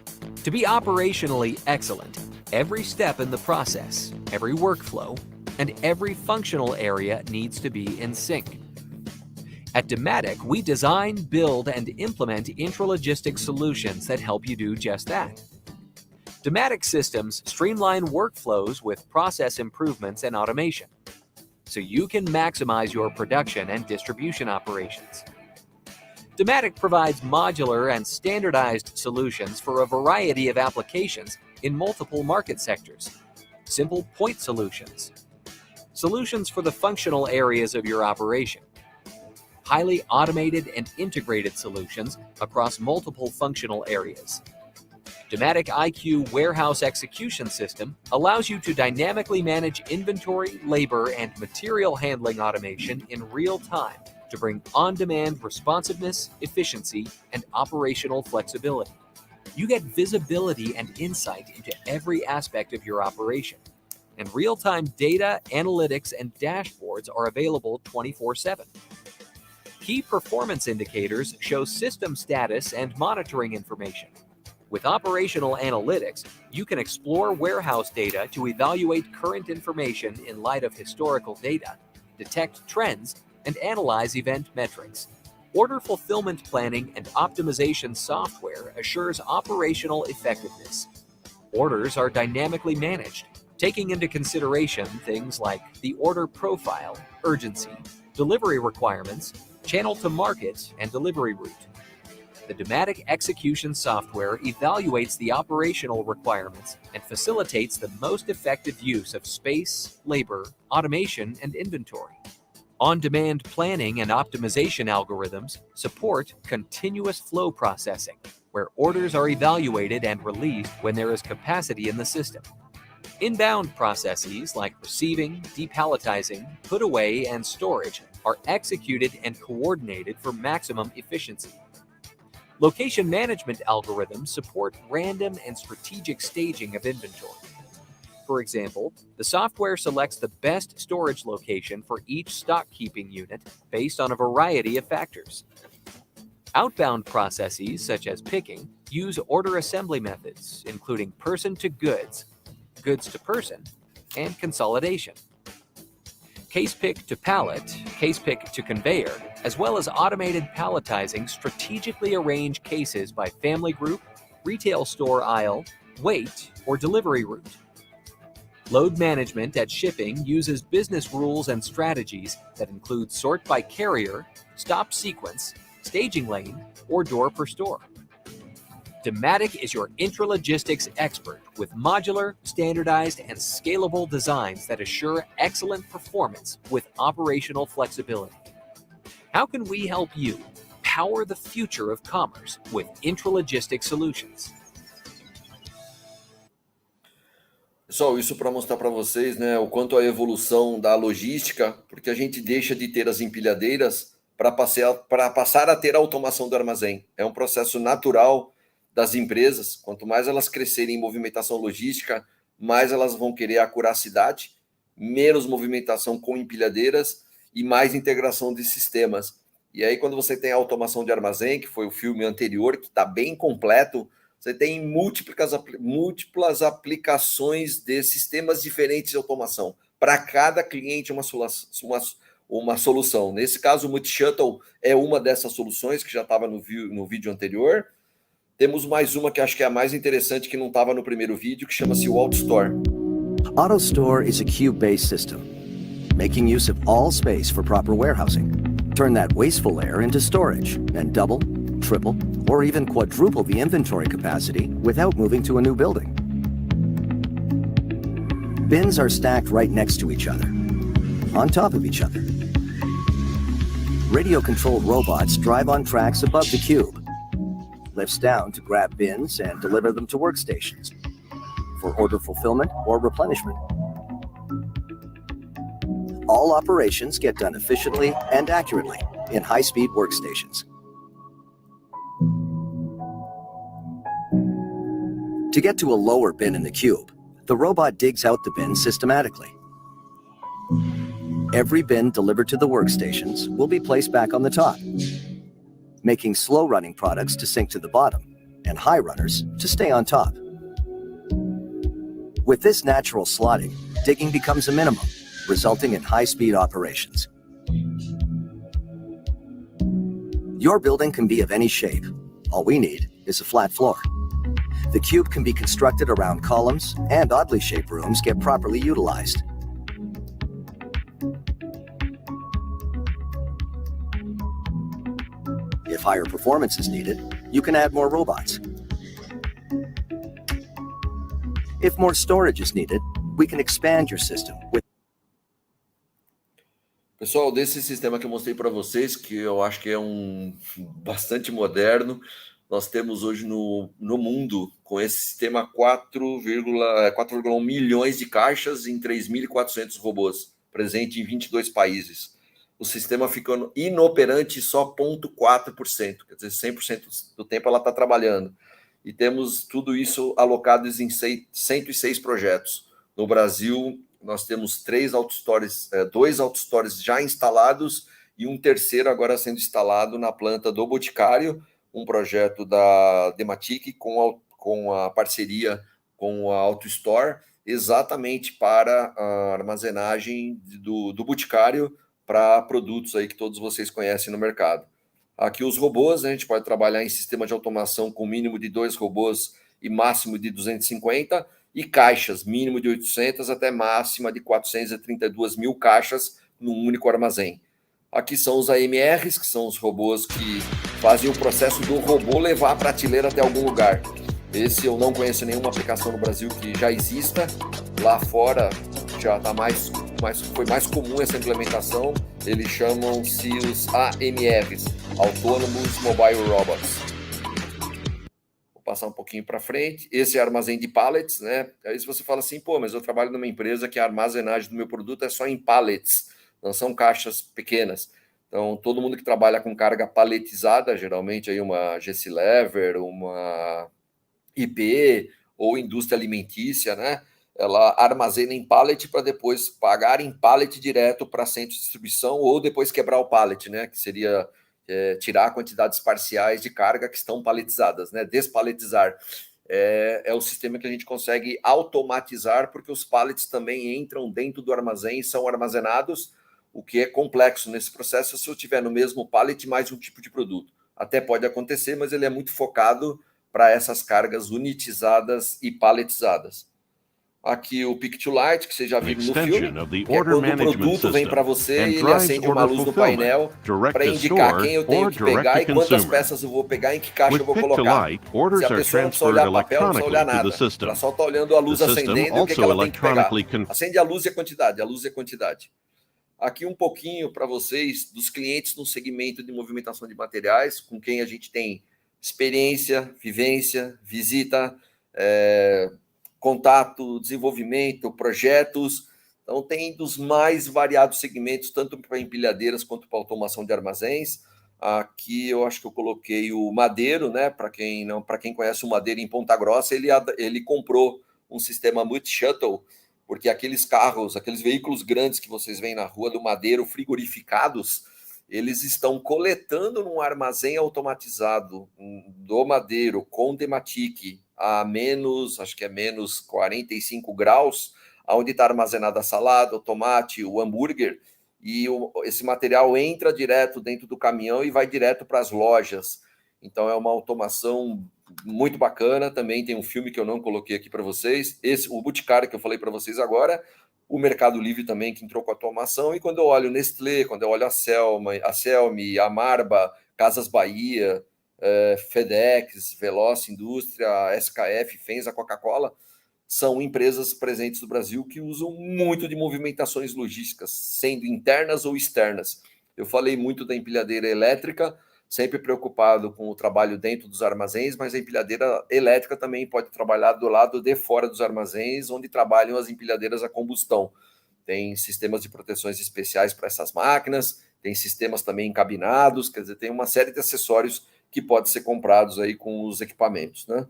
To be operationally excellent, every step in the process, every workflow, and every functional area needs to be in sync. At Dematic, we design, build, and implement intralogistics solutions that help you do just that. Dematic systems streamline workflows with process improvements and automation, so you can maximize your production and distribution operations. Dematic provides modular and standardized solutions for a variety of applications in multiple market sectors. Simple point solutions. Solutions for the functional areas of your operation. Highly automated and integrated solutions across multiple functional areas. Dematic IQ Warehouse Execution System allows you to dynamically manage inventory, labor, and material handling automation in real time to bring on-demand responsiveness, efficiency, and operational flexibility. You get visibility and insight into every aspect of your operation. And real-time data, analytics, and dashboards are available 24/7. Key performance indicators show system status and monitoring information. With operational analytics, you can explore warehouse data to evaluate current information in light of historical data, detect trends, and analyze event metrics. Order fulfillment planning and optimization software assures operational effectiveness. Orders are dynamically managed, taking into consideration things like the order profile, urgency, delivery requirements, channel to market, and delivery route. The Dematic execution software evaluates the operational requirements and facilitates the most effective use of space, labor, automation, and inventory. On-demand planning and optimization algorithms support continuous flow processing, where orders are evaluated and released when there is capacity in the system. Inbound processes like receiving, depalletizing, put away, and storage are executed and coordinated for maximum efficiency. Location management algorithms support random and strategic staging of inventory. For example, the software selects the best storage location for each stock keeping unit based on a variety of factors. Outbound processes, such as picking, use order assembly methods, including person to goods, goods to person, and consolidation. Case pick to pallet, case pick to conveyor, as well as automated palletizing strategically arrange cases by family group, retail store aisle, weight, or delivery route. Load management at shipping uses business rules and strategies that include sort by carrier, stop sequence, staging lane, or door per store. Dematic is your intralogistics expert with modular, standardized, and scalable designs that assure excellent performance with operational flexibility. How can we help you power the future of commerce with intralogistics solutions? Pessoal, isso para mostrar para vocês, né, o quanto a evolução da logística, porque a gente deixa de ter as empilhadeiras para passar a ter a automação do armazém. É um processo natural das empresas. Quanto mais elas crescerem em movimentação logística, mais elas vão querer acuracidade, menos movimentação com empilhadeiras e mais integração de sistemas. E aí, quando você tem a automação de armazém, que foi o filme anterior, que está bem completo, você tem múltiplas aplicações de sistemas diferentes de automação. Para cada cliente, uma solução. Nesse caso, o Multi-Shuttle é uma dessas soluções, que já estava no vídeo anterior. Temos mais uma que acho que é a mais interessante, que não estava no primeiro vídeo, que chama-se o AutoStore. AutoStore is a cube-based system, making use of all space for proper warehousing. Turn that wasteful layer into storage and double, triple, or even quadruple the inventory capacity without moving to a new building. Bins are stacked right next to each other. on top of each other. Radio-controlled robots drive on tracks above the cube, lifts down to grab bins and deliver them to workstations for order fulfillment or replenishment. All operations get done efficiently and accurately in high-speed workstations. To get to a lower bin in the cube, the robot digs out the bin systematically. Every bin delivered to the workstations will be placed back on the top, making slow-running products to sink to the bottom and high runners to stay on top. With this natural slotting, digging becomes a minimum, resulting in high-speed operations. Your building can be of any shape. All we need is a flat floor. The cube can be constructed around columns, and oddly shaped rooms get properly utilized. If higher performance is needed, you can add more robots. If more storage is needed, we can expand your system with. Pessoal, desse sistema que eu mostrei para vocês, que eu acho que é bastante moderno, nós temos hoje no mundo, com esse sistema, 4,1 milhões de caixas em 3.400 robôs, presente em 22 países. O sistema ficando inoperante só 0,4%, quer dizer, 100% do tempo ela está trabalhando. E temos tudo isso alocado em 106 projetos. No Brasil, nós temos 2 AutoStores já instalados e um terceiro agora sendo instalado na planta do Boticário, um projeto da Dematic com a parceria com a AutoStore, exatamente para a armazenagem do Boticário para produtos aí que todos vocês conhecem no mercado. Aqui os robôs, né, a gente pode trabalhar em sistema de automação com mínimo de 2 robôs e máximo de 250, e caixas, mínimo de 800 até máxima de 432 mil caixas num único armazém. Aqui são os AMRs, que são os robôs que fazem o processo do robô levar a prateleira até algum lugar. Esse eu não conheço nenhuma aplicação no Brasil que já exista. Lá fora já está foi mais comum essa implementação. Eles chamam-se os AMRs, Autonomous Mobile Robots. Vou passar um pouquinho para frente. Esse é armazém de pallets, né? Aí se você fala assim, pô, mas eu trabalho numa empresa que a armazenagem do meu produto é só em pallets, não são caixas pequenas. Então, todo mundo que trabalha com carga paletizada, geralmente aí uma GC Lever, uma IP ou indústria alimentícia, né? Ela armazena em pallet para depois pagar em pallet direto para centro de distribuição ou depois quebrar o pallet, né? Que seria tirar quantidades parciais de carga que estão paletizadas, né? Despaletizar. É o sistema que a gente consegue automatizar, porque os pallets também entram dentro do armazém e são armazenados, o que é complexo nesse processo se eu tiver no mesmo pallet mais um tipo de produto. Até pode acontecer, mas ele é muito focado para essas cargas unitizadas e paletizadas. Aqui o Pick to Light, que você já viu no filme, que é quando o produto vem para você e ele acende uma luz no painel para indicar quem eu tenho que pegar e quantas peças eu vou pegar e em que caixa eu vou colocar. Se a pessoa não precisa olhar papel, não precisa olhar nada. Ela só está olhando a luz acendendo e o que ela tem que pegar. Acende a luz e a quantidade. Aqui um pouquinho para vocês dos clientes no segmento de movimentação de materiais, com quem a gente tem experiência, vivência, visita, contato, desenvolvimento, projetos. Então, tem dos mais variados segmentos, tanto para empilhadeiras quanto para automação de armazéns. Aqui eu acho que eu coloquei o Madeiro, né? Para quem conhece o Madeiro em Ponta Grossa, ele comprou um sistema multi-shuttle, porque aqueles veículos grandes que vocês veem na rua do Madeiro, frigorificados, eles estão coletando num armazém automatizado do Madeiro com Dematic a menos 45 graus, onde está armazenada a salada, o tomate, o hambúrguer, e esse material entra direto dentro do caminhão e vai direto para as lojas. Então é uma automação muito bacana. Também tem um filme que eu não coloquei aqui para vocês, o Boticário que eu falei para vocês agora, o Mercado Livre também que entrou com automação. E quando eu olho Nestlé, quando eu olho a Celme, a Marba, Casas Bahia, FedEx, Veloz Indústria, SKF, Fenza, Coca-Cola, são empresas presentes no Brasil que usam muito de movimentações logísticas, sendo internas ou externas. Eu falei muito da empilhadeira elétrica, sempre preocupado com o trabalho dentro dos armazéns, mas a empilhadeira elétrica também pode trabalhar do lado de fora dos armazéns, onde trabalham as empilhadeiras a combustão. Tem sistemas de proteções especiais para essas máquinas, tem sistemas também encabinados, quer dizer, tem uma série de acessórios que podem ser comprados aí com os equipamentos, né?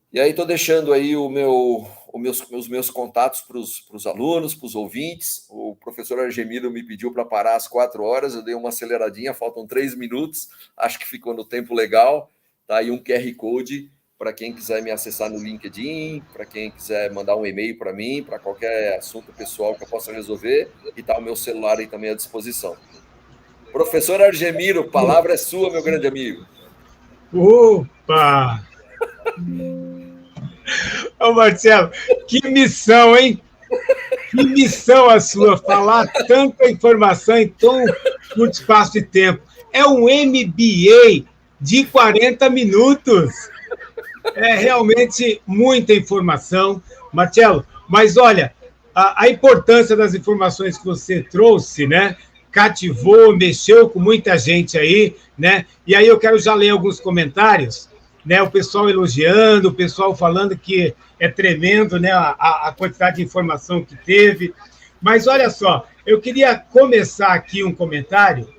E aí estou deixando aí os meus contatos para os alunos, para os ouvintes. O professor Argemiro me pediu para parar às 4 horas, eu dei uma aceleradinha, faltam 3 minutos, acho que ficou no tempo legal. Tá aí um QR Code para quem quiser me acessar no LinkedIn, para quem quiser mandar um e-mail para mim, para qualquer assunto pessoal que eu possa resolver, e tá o meu celular aí também à disposição. Professor Argemiro, a palavra é sua, meu grande amigo. Opa! Ô Marcelo, que missão, hein? Que missão a sua, falar tanta informação em tão curto espaço de tempo. É um MBA de 40 minutos. É realmente muita informação, Marcelo. Mas olha, a importância das informações que você trouxe, né? Cativou, mexeu com muita gente aí, né? E aí eu quero já ler alguns comentários, né? O pessoal elogiando, o pessoal falando que é tremendo, né? A quantidade de informação que teve. Mas olha só, eu queria começar aqui um comentário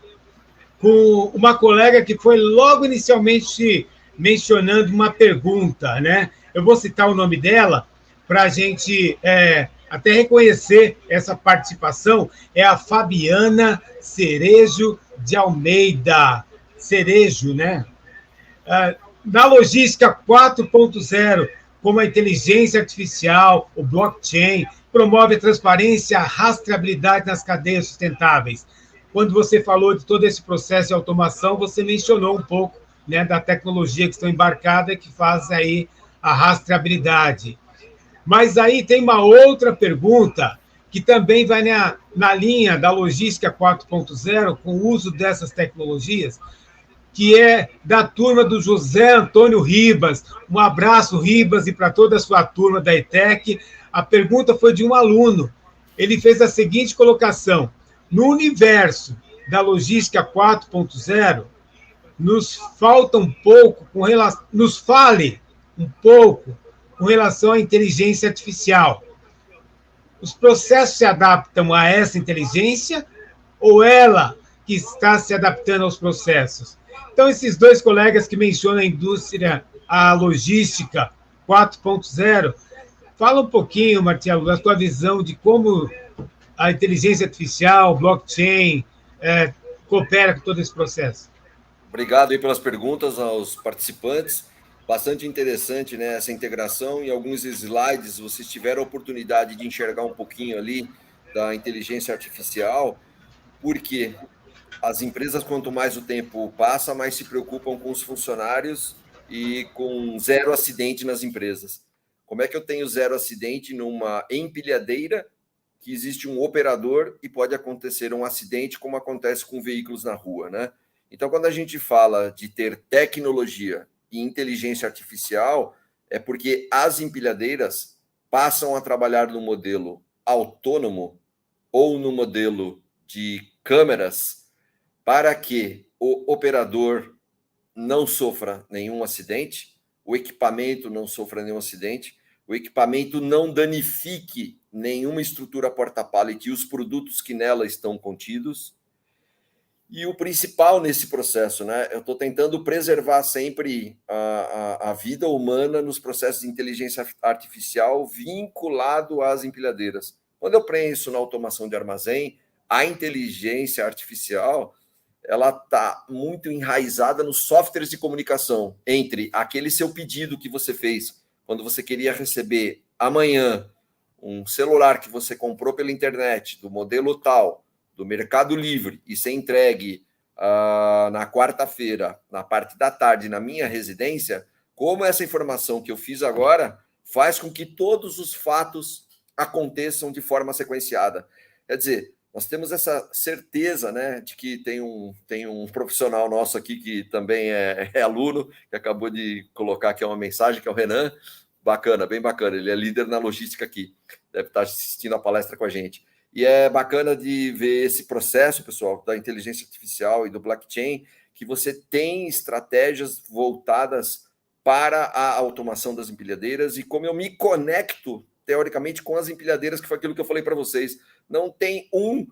com uma colega que foi logo inicialmente mencionando uma pergunta, né? Eu vou citar o nome dela para a gente até reconhecer essa participação. É a Fabiana Cerejo de Almeida. Cerejo, né? Na logística 4.0, como a inteligência artificial, o blockchain, promove a transparência e a rastreabilidade nas cadeias sustentáveis. Quando você falou de todo esse processo de automação, você mencionou um pouco, né, da tecnologia que estão embarcada que faz aí a rastreabilidade. Mas aí tem uma outra pergunta que também vai na linha da logística 4.0, com o uso dessas tecnologias, que é da turma do José Antônio Ribas. Um abraço, Ribas, e para toda a sua turma da ETEC. A pergunta foi de um aluno. Ele fez a seguinte colocação: no universo da logística 4.0, nos fale um pouco com relação à inteligência artificial. Os processos se adaptam a essa inteligência ou ela que está se adaptando aos processos? Então, esses dois colegas que mencionam a indústria, a logística 4.0, fala um pouquinho, Marcelo, da tua visão de como a inteligência artificial, blockchain, coopera com todo esse processo. Obrigado aí pelas perguntas aos participantes. Bastante interessante, né, essa integração. Em alguns slides, vocês tiveram a oportunidade de enxergar um pouquinho ali da inteligência artificial, porque as empresas, quanto mais o tempo passa, mais se preocupam com os funcionários e com zero acidente nas empresas. Como é que eu tenho zero acidente numa empilhadeira que existe um operador e pode acontecer um acidente, como acontece com veículos na rua, né? Então, quando a gente fala de ter tecnologia e inteligência artificial, é porque as empilhadeiras passam a trabalhar no modelo autônomo ou no modelo de câmeras para que o operador não sofra nenhum acidente, o equipamento não sofra nenhum acidente, o equipamento não danifique nenhuma estrutura porta-pallet e os produtos que nela estão contidos. E o principal nesse processo, né? Eu estou tentando preservar sempre a vida humana nos processos de inteligência artificial vinculado às empilhadeiras. Quando eu penso na automação de armazém, a inteligência artificial ela está muito enraizada nos softwares de comunicação entre aquele seu pedido que você fez quando você queria receber amanhã um celular que você comprou pela internet, do modelo tal, do Mercado Livre, e ser entregue na quarta-feira, na parte da tarde, na minha residência, como essa informação que eu fiz agora faz com que todos os fatos aconteçam de forma sequenciada. Quer dizer, nós temos essa certeza, né, de que tem um profissional nosso aqui que também é aluno, que acabou de colocar aqui uma mensagem, que é o Renan, Bacana, bem bacana. Ele é líder na logística aqui. Deve estar assistindo a palestra com a gente. E é bacana de ver esse processo, pessoal, da inteligência artificial e do blockchain, que você tem estratégias voltadas para a automação das empilhadeiras e como eu me conecto, teoricamente, com as empilhadeiras, que foi aquilo que eu falei para vocês. Não tem um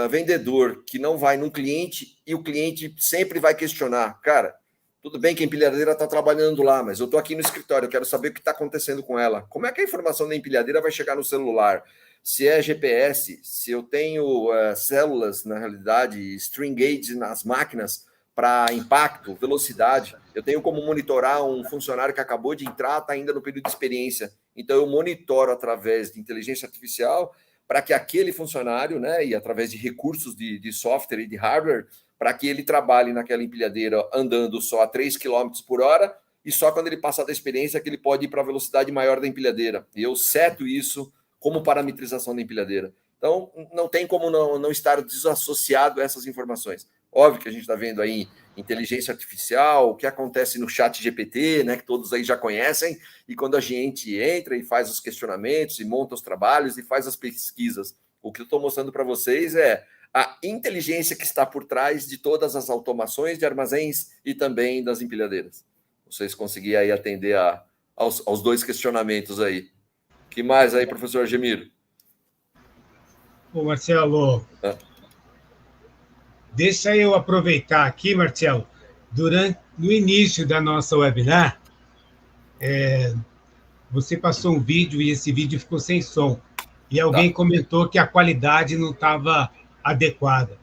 vendedor que não vai num cliente e o cliente sempre vai questionar. Cara, tudo bem que a empilhadeira está trabalhando lá, mas eu estou aqui no escritório, eu quero saber o que está acontecendo com ela. Como é que a informação da empilhadeira vai chegar no celular? Se é GPS, se eu tenho células, na realidade, string gauge nas máquinas para impacto, velocidade, eu tenho como monitorar um funcionário que acabou de entrar, está ainda no período de experiência. Então, eu monitoro através de inteligência artificial para que aquele funcionário, né, e através de recursos de software e de hardware, para que ele trabalhe naquela empilhadeira andando só a 3 km por hora e só quando ele passar da experiência que ele pode ir para a velocidade maior da empilhadeira. E eu seto isso como parametrização da empilhadeira. Então, não tem como não estar desassociado a essas informações. Óbvio que a gente está vendo aí inteligência artificial, o que acontece no chat GPT, né, que todos aí já conhecem, e quando a gente entra e faz os questionamentos, e monta os trabalhos, e faz as pesquisas. O que eu estou mostrando para vocês é a inteligência que está por trás de todas as automações de armazéns e também das empilhadeiras. Vocês conseguiram aí atender aos dois questionamentos aí. Que mais aí, professor Gemiro? Ô, Marcelo, deixa eu aproveitar aqui, Marcelo, no início da nossa webinar, você passou um vídeo e esse vídeo ficou sem som. E alguém comentou que a qualidade não estava adequada.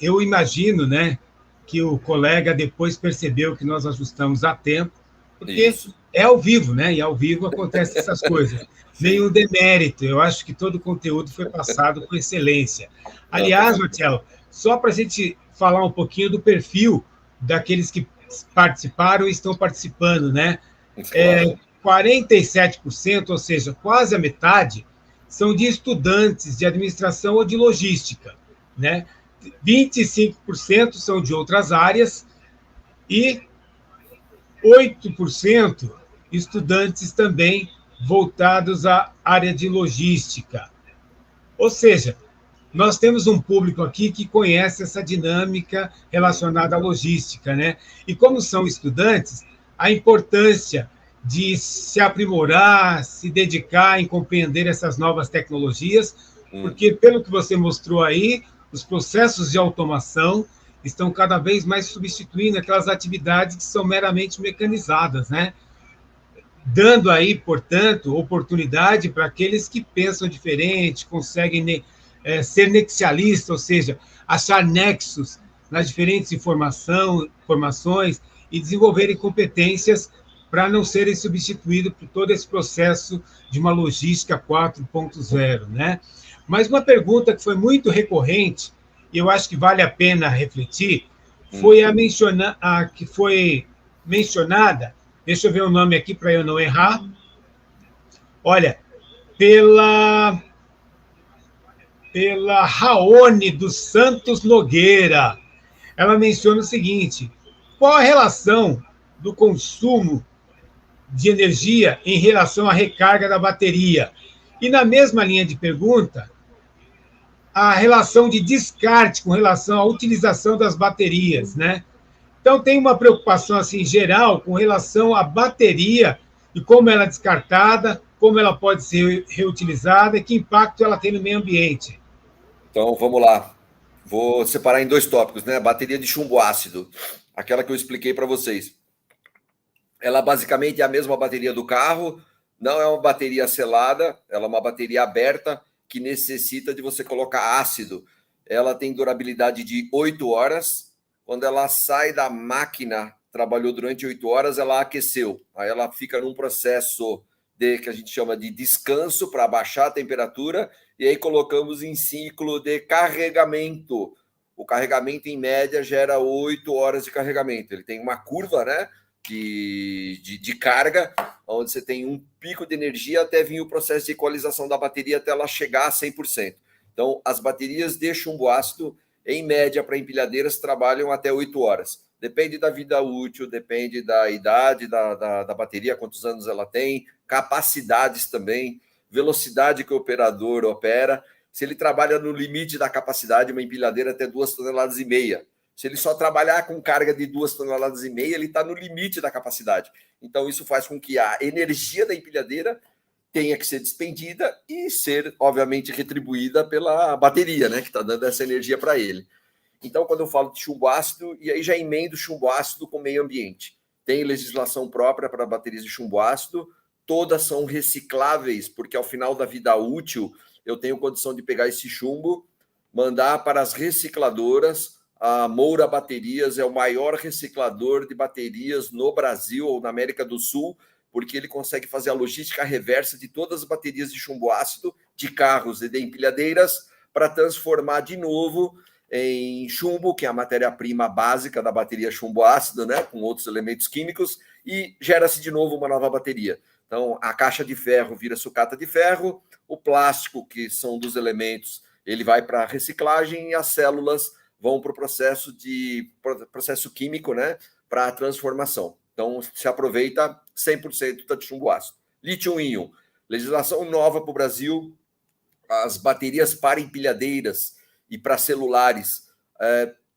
Eu imagino, né, que o colega depois percebeu que nós ajustamos a tempo, porque isso é ao vivo, né? E ao vivo acontecem essas coisas. Nenhum demérito. Eu acho que todo o conteúdo foi passado com excelência. Aliás, Marcelo, só para a gente falar um pouquinho do perfil daqueles que participaram e estão participando, né? 47%, ou seja, quase a metade, são de estudantes de administração ou de logística, né? 25% são de outras áreas e 8% estudantes também voltados à área de logística. Ou seja, nós temos um público aqui que conhece essa dinâmica relacionada à logística, né? E como são estudantes, a importância de se aprimorar, se dedicar em compreender essas novas tecnologias, porque, pelo que você mostrou aí, os processos de automação estão cada vez mais substituindo aquelas atividades que são meramente mecanizadas, né? Dando aí, portanto, oportunidade para aqueles que pensam diferente, conseguem ser nexialistas, ou seja, achar nexos nas diferentes informações e desenvolverem competências para não serem substituídos por todo esse processo de uma logística 4.0, né? Mas uma pergunta que foi muito recorrente, e eu acho que vale a pena refletir, foi a que foi mencionada, deixa eu ver o nome aqui para eu não errar, olha, pela Raoni dos Santos Nogueira. Ela menciona o seguinte: qual a relação do consumo de energia em relação à recarga da bateria? E na mesma linha de pergunta, a relação de descarte com relação à utilização das baterias, né? Então, tem uma preocupação assim geral com relação à bateria e como ela é descartada, como ela pode ser reutilizada e que impacto ela tem no meio ambiente. Então, vamos lá. Vou separar em dois tópicos, né? Bateria de chumbo ácido, aquela que eu expliquei para vocês. Ela basicamente é a mesma bateria do carro, não é uma bateria selada, ela é uma bateria aberta que necessita de você colocar ácido. Ela tem durabilidade de 8 horas. Quando ela sai da máquina, trabalhou durante 8 horas, ela aqueceu. Aí ela fica num processo que a gente chama de descanso para baixar a temperatura, e aí colocamos em ciclo de carregamento. O carregamento, em média, gera 8 horas de carregamento. Ele tem uma curva, né, de carga, onde você tem um pico de energia até vir o processo de equalização da bateria até ela chegar a 100%. Então, as baterias de chumbo ácido, em média, para empilhadeiras, trabalham até 8 horas. Depende da vida útil, depende da idade da bateria, quantos anos ela tem, capacidades também, velocidade que o operador opera. Se ele trabalha no limite da capacidade, uma empilhadeira até 2,5 toneladas. Se ele só trabalhar com carga de 2,5 toneladas, ele está no limite da capacidade. Então, isso faz com que a energia da empilhadeira tenha que ser despendida e ser, obviamente, retribuída pela bateria, né, que está dando essa energia para ele. Então, quando eu falo de chumbo ácido, e aí já emendo chumbo ácido com meio ambiente. Tem legislação própria para baterias de chumbo ácido, todas são recicláveis, porque ao final da vida útil, eu tenho condição de pegar esse chumbo, mandar para as recicladoras. A Moura Baterias é o maior reciclador de baterias no Brasil ou na América do Sul, porque ele consegue fazer a logística reversa de todas as baterias de chumbo ácido, de carros e de empilhadeiras, para transformar de novo em chumbo, que é a matéria-prima básica da bateria chumbo ácido, né, com outros elementos químicos, e gera-se de novo uma nova bateria. Então, a caixa de ferro vira sucata de ferro, o plástico, que são dos elementos, ele vai para a reciclagem e as células vão para o processo químico, né, para a transformação. Então, se aproveita 100% de chumbo ácido. Lítio-íon, legislação nova para o Brasil, as baterias para empilhadeiras e para celulares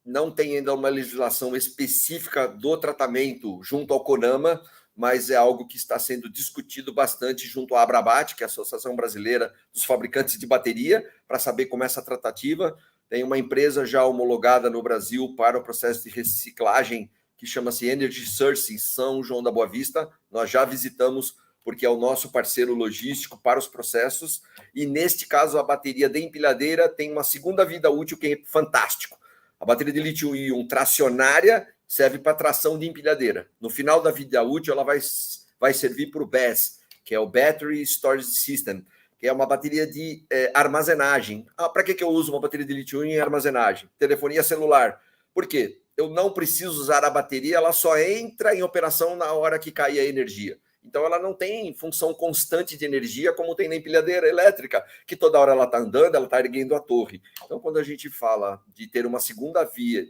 não tem ainda uma legislação específica do tratamento junto ao CONAMA, mas é algo que está sendo discutido bastante junto à Abrabat, que é a Associação Brasileira dos Fabricantes de Bateria, para saber como é essa tratativa. Tem uma empresa já homologada no Brasil para o processo de reciclagem, que chama-se Energy Source, em São João da Boa Vista. Nós já visitamos, porque é o nosso parceiro logístico para os processos. E, neste caso, a bateria de empilhadeira tem uma segunda vida útil que é fantástico. A bateria de lítio-íon tracionária serve para tração de empilhadeira. No final da vida útil, ela vai servir para o BESS, que é o Battery Storage System, que é uma bateria de armazenagem. Para que eu uso uma bateria de lítio-íon em armazenagem? Telefonia celular. Por quê? Eu não preciso usar a bateria, ela só entra em operação na hora que cair a energia. Então, ela não tem função constante de energia como tem na empilhadeira elétrica, que toda hora ela está andando, ela está erguendo a torre. Então, quando a gente fala de ter uma segunda via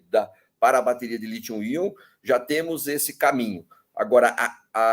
para a bateria de lítio-íon, já temos esse caminho. Agora,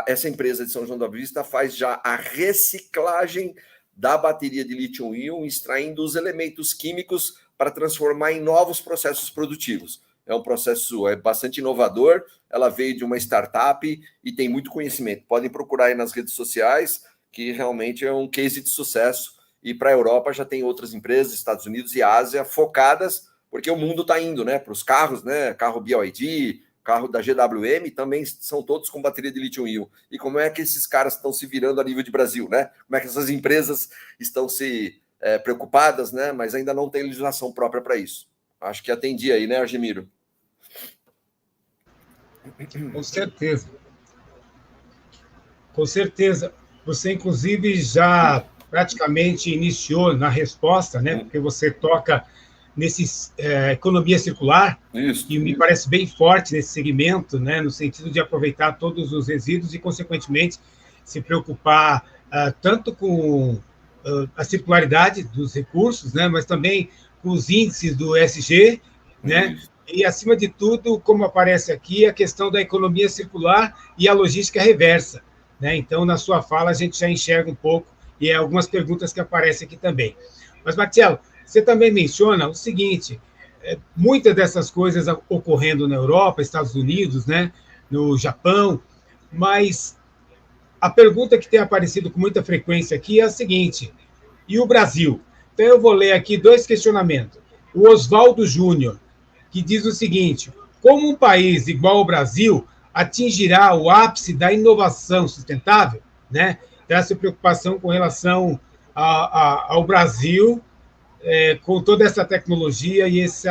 essa empresa de São João da Boa Vista faz já a reciclagem da bateria de lítio-íon, extraindo os elementos químicos para transformar em novos processos produtivos. É um processo bastante inovador, ela veio de uma startup e tem muito conhecimento. Podem procurar aí nas redes sociais, que realmente é um case de sucesso. E para a Europa já tem outras empresas, Estados Unidos e Ásia, focadas, porque o mundo está indo, né, para os carros, né, carro BYD, carro da GWM, também são todos com bateria de lítio-íon. E como é que esses caras estão se virando a nível de Brasil, né? Como é que essas empresas estão se preocupadas, né? Mas ainda não tem legislação própria para isso. Acho que atendi aí, né, Argemiro? Com certeza. Com certeza. Você, inclusive, já praticamente iniciou na resposta, né? Porque você toca nesse economia circular, Isso. que me parece bem forte nesse segmento, né? No sentido de aproveitar todos os resíduos e, consequentemente, se preocupar tanto com a circularidade dos recursos, né? Mas também com os índices do ESG, né? E, acima de tudo, como aparece aqui, a questão da economia circular e a logística reversa, né? Então, na sua fala, a gente já enxerga um pouco, e algumas perguntas que aparecem aqui também. Mas, Marcelo, você também menciona o seguinte, muitas dessas coisas ocorrendo na Europa, Estados Unidos, né? No Japão, mas a pergunta que tem aparecido com muita frequência aqui é a seguinte, e o Brasil? Então, eu vou ler aqui 2 questionamentos. O Oswaldo Júnior, que diz o seguinte, como um país igual ao Brasil atingirá o ápice da inovação sustentável, né? Então, essa preocupação com relação ao Brasil, com toda essa tecnologia e esses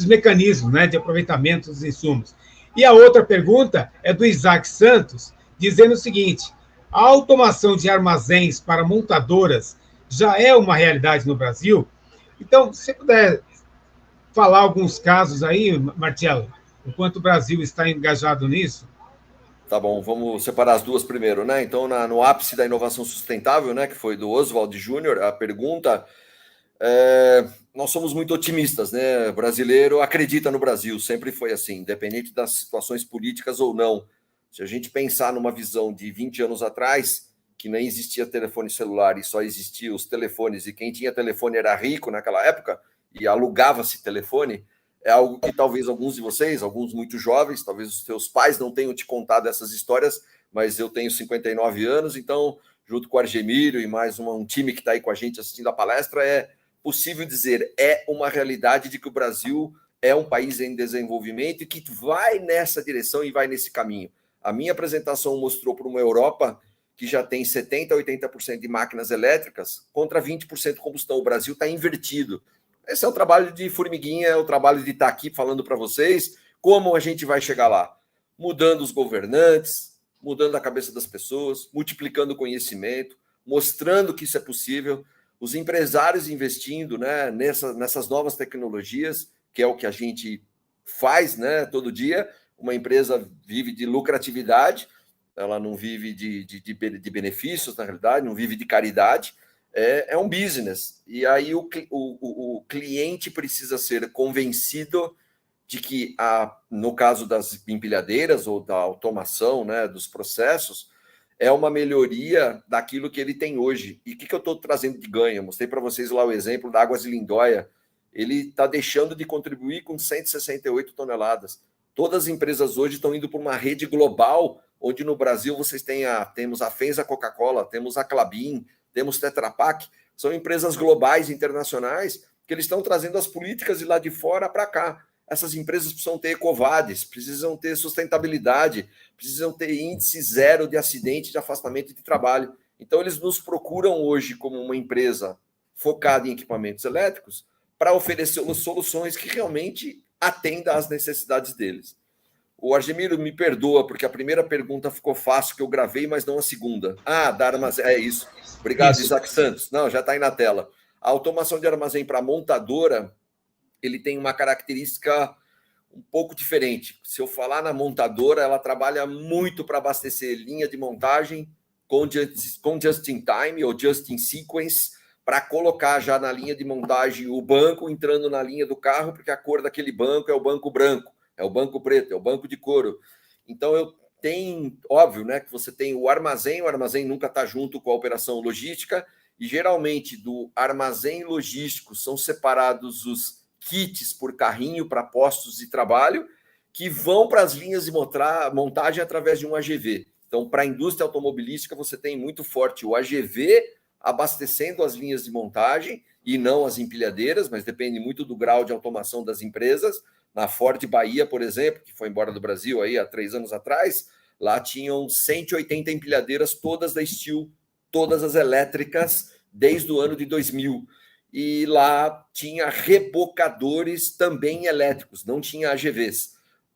mecanismos, né, de aproveitamento dos insumos. E a outra pergunta é do Isaac Santos, dizendo o seguinte, a automação de armazéns para montadoras já é uma realidade no Brasil? Então, se você puder falar alguns casos aí, Marcelo, enquanto o Brasil está engajado nisso? Tá bom, vamos separar as duas primeiro, né? Então, no ápice da inovação sustentável, né, que foi do Oswald Júnior, a pergunta nós somos muito otimistas, né? O brasileiro acredita no Brasil, sempre foi assim, independente das situações políticas ou não. Se a gente pensar numa visão de 20 anos atrás, que nem existia telefone celular e só existiam os telefones, e quem tinha telefone era rico naquela época, e alugava-se telefone, é algo que talvez alguns de vocês, alguns muito jovens, talvez os seus pais não tenham te contado essas histórias, mas eu tenho 59 anos, então, junto com o Argemiro e mais um time que está aí com a gente assistindo a palestra, é possível dizer, é uma realidade de que o Brasil é um país em desenvolvimento e que vai nessa direção e vai nesse caminho. A minha apresentação mostrou para uma Europa que já tem 70%, 80% de máquinas elétricas contra 20% de combustão. O Brasil está invertido. Esse é o trabalho de formiguinha, é o trabalho de estar aqui falando para vocês como a gente vai chegar lá. Mudando os governantes, mudando a cabeça das pessoas, multiplicando o conhecimento, mostrando que isso é possível. Os empresários investindo, né, nessas novas tecnologias, que é o que a gente faz, né, todo dia. Uma empresa vive de lucratividade, ela não vive de benefícios, na realidade, não vive de caridade, é um business. E aí o cliente precisa ser convencido de que, no caso das empilhadeiras ou da automação, né, dos processos, é uma melhoria daquilo que ele tem hoje. E o que eu estou trazendo de ganho? Eu mostrei para vocês lá o exemplo da Águas de Lindóia. Ele está deixando de contribuir com 168 toneladas. Todas as empresas hoje estão indo para uma rede global, onde no Brasil vocês temos a FENSA Coca-Cola, temos a Klabin, temos Tetra Pak. São empresas globais, internacionais, que eles estão trazendo as políticas de lá de fora para cá. Essas empresas precisam ter EcoVadis, precisam ter sustentabilidade, precisam ter índice zero de acidente, de afastamento de trabalho. Então, eles nos procuram hoje como uma empresa focada em equipamentos elétricos para oferecer soluções que realmente atendam às necessidades deles. O Argemiro me perdoa, porque a primeira pergunta ficou fácil, que eu gravei, mas não a segunda. Da armazém, é isso. Obrigado, isso. Isaac Santos. Não, já está aí na tela. A automação de armazém para montadora, ele tem uma característica um pouco diferente. Se eu falar na montadora, ela trabalha muito para abastecer linha de montagem com just-in-time ou just-in-sequence, para colocar já na linha de montagem o banco entrando na linha do carro, porque a cor daquele banco é o banco branco, é o banco preto, é o banco de couro. Então, eu tenho, óbvio, né, que você tem o armazém nunca está junto com a operação logística, e geralmente do armazém logístico são separados os kits por carrinho para postos de trabalho, que vão para as linhas de montagem através de um AGV. Então, para a indústria automobilística, você tem muito forte o AGV abastecendo as linhas de montagem, e não as empilhadeiras, mas depende muito do grau de automação das empresas. Na Ford Bahia, por exemplo, que foi embora do Brasil aí há 3 anos atrás, lá tinham 180 empilhadeiras, todas da Steel, todas as elétricas, desde o ano de 2000. E lá tinha rebocadores também elétricos, não tinha AGVs.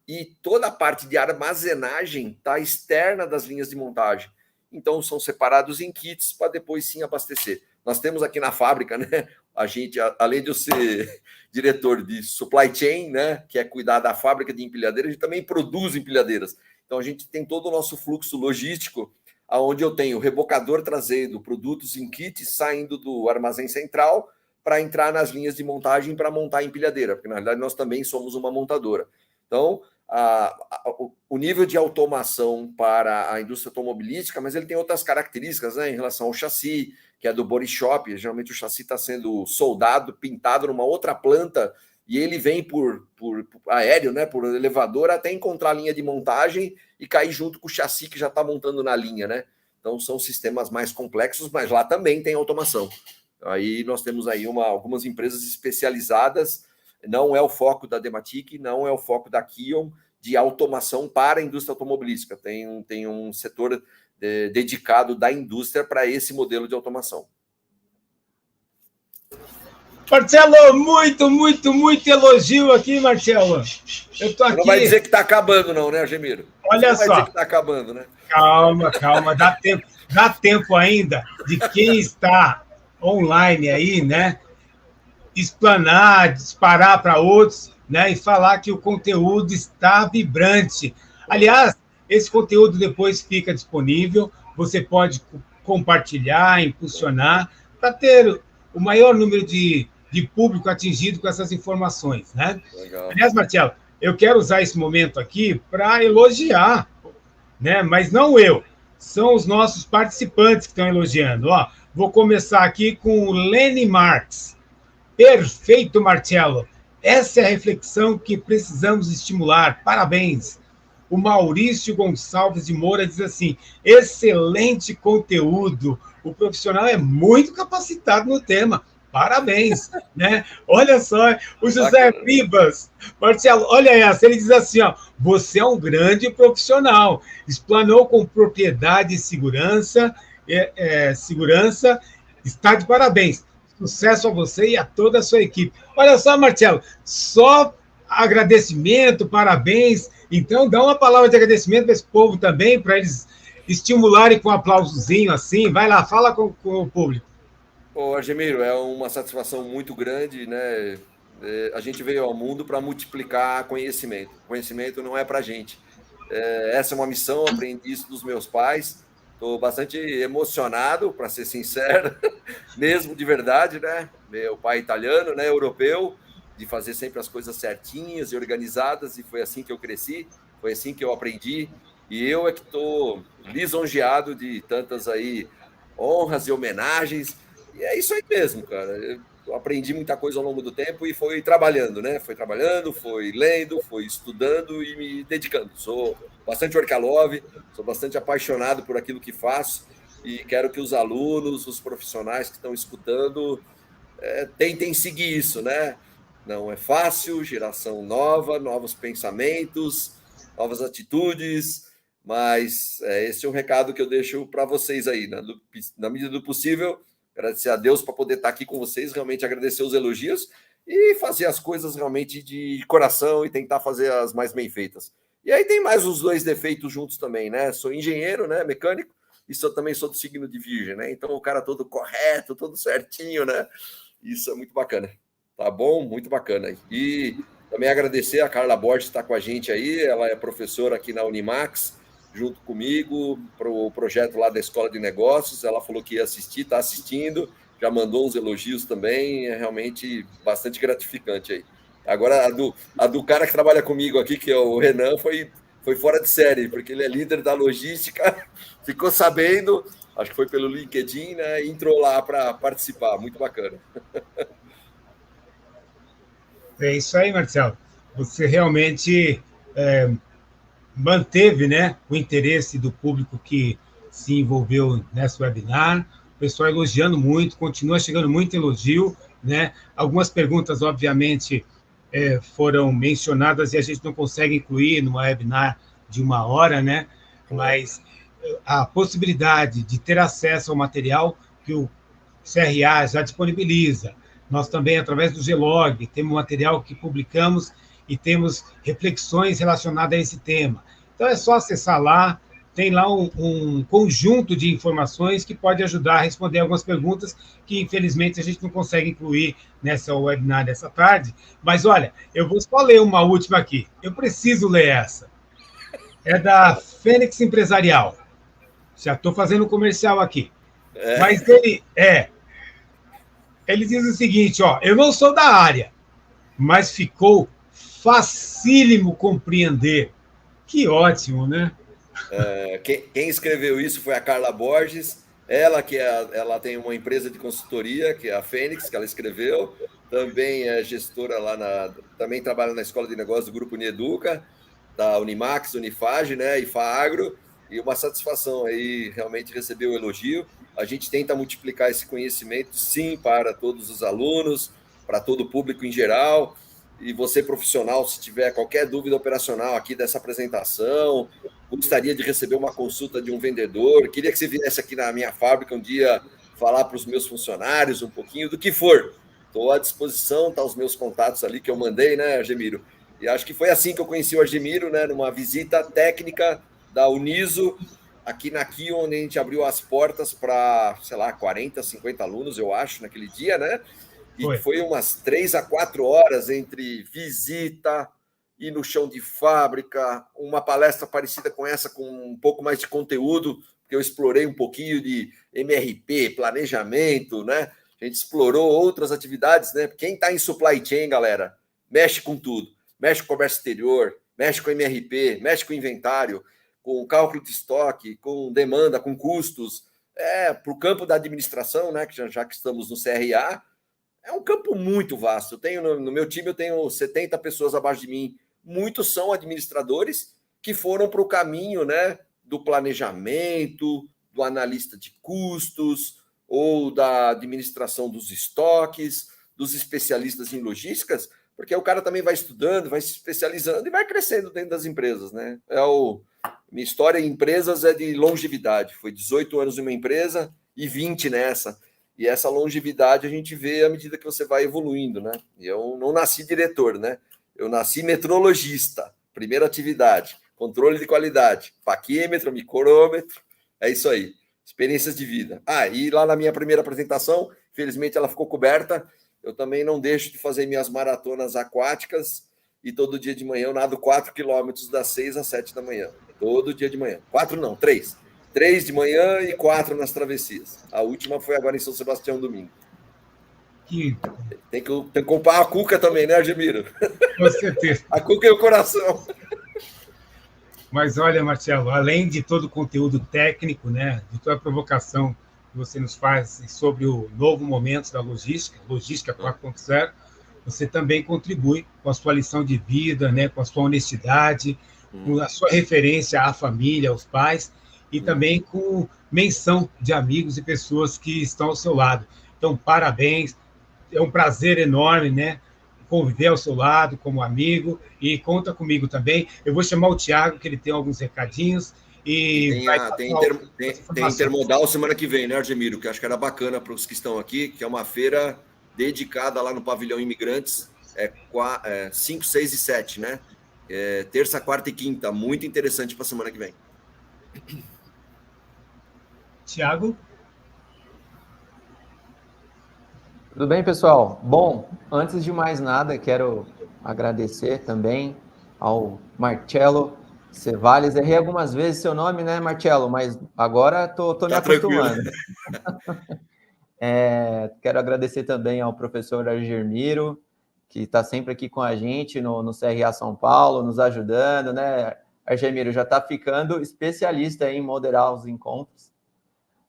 E toda a parte de armazenagem está externa das linhas de montagem. Então, são separados em kits para depois sim abastecer. Nós temos aqui na fábrica, né? A gente, além de eu ser diretor de supply chain, né, que é cuidar da fábrica de empilhadeiras, a gente também produz empilhadeiras. Então, a gente tem todo o nosso fluxo logístico, onde eu tenho rebocador trazendo produtos em kits saindo do armazém central para entrar nas linhas de montagem para montar a empilhadeira, porque na realidade nós também somos uma montadora. Então, o nível de automação para a indústria automobilística, mas ele tem outras características, né, em relação ao chassi, que é do body shop. Geralmente o chassi está sendo soldado, pintado numa outra planta, e ele vem por aéreo, né, por elevador, até encontrar a linha de montagem e cair junto com o chassi que já está montando na linha, né? Então são sistemas mais complexos, mas lá também tem automação. Aí nós temos aí algumas empresas especializadas. Não é o foco da Dematic, não é o foco da Kion, de automação para a indústria automobilística. Tem um setor dedicado da indústria para esse modelo de automação. Marcelo, muito elogio aqui, Marcelo. Eu tô aqui. Não vai dizer que está acabando, não, né, Argemiro? Olha só. Não vai dizer que está acabando, né? Calma, dá tempo ainda de quem está online aí, né? Explanar, disparar para outros, né? E falar que o conteúdo está vibrante. Aliás, esse conteúdo depois fica disponível, você pode compartilhar, impulsionar, para ter o maior número de de público atingido com essas informações, né? Legal. Aliás, Marcelo, eu quero usar esse momento aqui para elogiar, né? Mas não eu, são os nossos participantes que estão elogiando. Ó, vou começar aqui com o Lenny Marx. Perfeito, Marcelo. Essa é a reflexão que precisamos estimular. Parabéns. O Maurício Gonçalves de Moura diz assim: excelente conteúdo. O profissional é muito capacitado no tema. Parabéns, né? Olha só, o José Ribas, Marcelo, olha essa, ele diz assim, ó, você é um grande profissional, explanou com propriedade e segurança, está de parabéns. Sucesso a você e a toda a sua equipe. Olha só, Marcelo, só agradecimento, parabéns. Então, dá uma palavra de agradecimento para esse povo também, para eles estimularem com um aplausozinho assim. Vai lá, fala com o público. Ô, Argemiro, é uma satisfação muito grande, né? A gente veio ao mundo para multiplicar conhecimento. Conhecimento não é para a gente. Essa é uma missão, aprendi isso dos meus pais. Estou bastante emocionado, para ser sincero, mesmo de verdade, né? Meu pai italiano, né? Europeu, de fazer sempre as coisas certinhas e organizadas, e foi assim que eu cresci, foi assim que eu aprendi. E eu é que estou lisonjeado de tantas aí honras e homenagens. E é isso aí mesmo, cara. Eu aprendi muita coisa ao longo do tempo e foi trabalhando, né? Foi trabalhando, foi lendo, foi estudando e me dedicando. Sou bastante workaholic, sou bastante apaixonado por aquilo que faço e quero que os alunos, os profissionais que estão escutando, tentem seguir isso, né? Não é fácil, geração nova, novos pensamentos, novas atitudes, mas esse é um recado que eu deixo para vocês aí, né? Na medida do possível, agradecer a Deus para poder estar aqui com vocês, realmente agradecer os elogios e fazer as coisas realmente de coração e tentar fazer as mais bem feitas. E aí tem mais os 2 defeitos juntos também, né? Sou engenheiro, né? Mecânico, e também sou do signo de Virgem, né? Então o cara todo correto, todo certinho, né? Isso é muito bacana. Tá bom? Muito bacana. E também agradecer a Carla Borges que está com a gente aí, ela é professora aqui na Unimax, junto comigo, para o projeto lá da Escola de Negócios. Ela falou que ia assistir, está assistindo, já mandou uns elogios também, é realmente bastante gratificante aí. Agora, a do cara que trabalha comigo aqui, que é o Renan, foi fora de série, porque ele é líder da logística, ficou sabendo, acho que foi pelo LinkedIn, né, e entrou lá para participar, muito bacana. É isso aí, Marcelo. Você realmente manteve, né, o interesse do público que se envolveu nessa webinar. O pessoal elogiando muito, continua chegando muito elogio, né? Algumas perguntas, obviamente, foram mencionadas e a gente não consegue incluir numa webinar de 1 hora, né? Mas a possibilidade de ter acesso ao material que o CRA já disponibiliza. Nós também, através do Glog, temos material que publicamos e temos reflexões relacionadas a esse tema. Então, é só acessar lá, tem lá um conjunto de informações que pode ajudar a responder algumas perguntas que, infelizmente, a gente não consegue incluir nessa webinar dessa tarde. Mas, olha, eu vou só ler uma última aqui. Eu preciso ler essa. É da Fênix Empresarial. Já estou fazendo um comercial aqui. Mas ele diz o seguinte, ó, eu não sou da área, mas ficou facílimo compreender. Que ótimo, né? Quem escreveu isso foi a Carla Borges, ela tem uma empresa de consultoria, que é a Fênix, que ela escreveu, também é gestora lá também trabalha na Escola de Negócios do Grupo Unieduca, da Unimax, Unifage, né, e Faagro, e uma satisfação aí realmente receber o elogio. A gente tenta multiplicar esse conhecimento, sim, para todos os alunos, para todo o público em geral. E você, profissional, se tiver qualquer dúvida operacional aqui dessa apresentação, gostaria de receber uma consulta de um vendedor, queria que você viesse aqui na minha fábrica um dia falar para os meus funcionários um pouquinho do que for. Estou à disposição, tá os meus contatos ali que eu mandei, né, Argemiro? E acho que foi assim que eu conheci o Argemiro, né, numa visita técnica da Uniso, aqui na Kio, onde a gente abriu as portas para, sei lá, 40, 50 alunos, eu acho, naquele dia, né? E foi umas 3 a 4 horas entre visita, ir no chão de fábrica, uma palestra parecida com essa, com um pouco mais de conteúdo, porque eu explorei um pouquinho de MRP, planejamento, né? a gente explorou outras atividades, né? Quem está em supply chain, galera, mexe com tudo. Mexe com comércio exterior, mexe com MRP, mexe com inventário, com cálculo de estoque, com demanda, com custos. Para o campo da administração, né? Que já que estamos no CRA, é um campo muito vasto. Eu tenho no meu time, eu tenho 70 pessoas abaixo de mim. Muitos são administradores que foram para o caminho, né, do planejamento, do analista de custos, ou da administração dos estoques, dos especialistas em logísticas, porque o cara também vai estudando, vai se especializando e vai crescendo dentro das empresas, né? Minha história em empresas é de longevidade. Foi 18 anos em uma empresa e 20 nessa. E essa longevidade a gente vê à medida que você vai evoluindo, né? E eu não nasci diretor, né? Eu nasci metrologista, primeira atividade, controle de qualidade, paquímetro, micrômetro, é isso aí, experiências de vida. E lá na minha primeira apresentação, felizmente ela ficou coberta, eu também não deixo de fazer minhas maratonas aquáticas e todo dia de manhã eu nado 4 quilômetros das 6 às 7 da manhã, todo dia de manhã. 4 não, 3. 3 de manhã e 4 nas travessias. A última foi agora em São Sebastião, domingo. Tem que comprar a cuca também, né, Argemiro? Com certeza. A cuca e o coração. Mas olha, Marcelo, além de todo o conteúdo técnico, né, de toda a provocação que você nos faz sobre o novo momento da logística 4.0, você também contribui com a sua lição de vida, né, com a sua honestidade, com a sua referência à família, aos pais, e também com menção de amigos e pessoas que estão ao seu lado. Então, parabéns. É um prazer enorme, né, conviver ao seu lado como amigo, e conta comigo também. Eu vou chamar o Thiago, que ele tem alguns recadinhos. E tem Intermodal semana que vem, né, Argemiro? Que acho que era bacana para os que estão aqui, que é uma feira dedicada lá no Pavilhão Imigrantes, 5, 6 e 7, né? Terça, quarta e quinta. Muito interessante para a semana que vem. Thiago? Tudo bem, pessoal? Bom, antes de mais nada, quero agradecer também ao Marcelo Cevalles. Errei algumas vezes seu nome, né, Marcelo? Mas agora estou me acostumando. Quero agradecer também ao professor Argemiro, que está sempre aqui com a gente no CRA São Paulo, nos ajudando, né? Argemiro já está ficando especialista em moderar os encontros,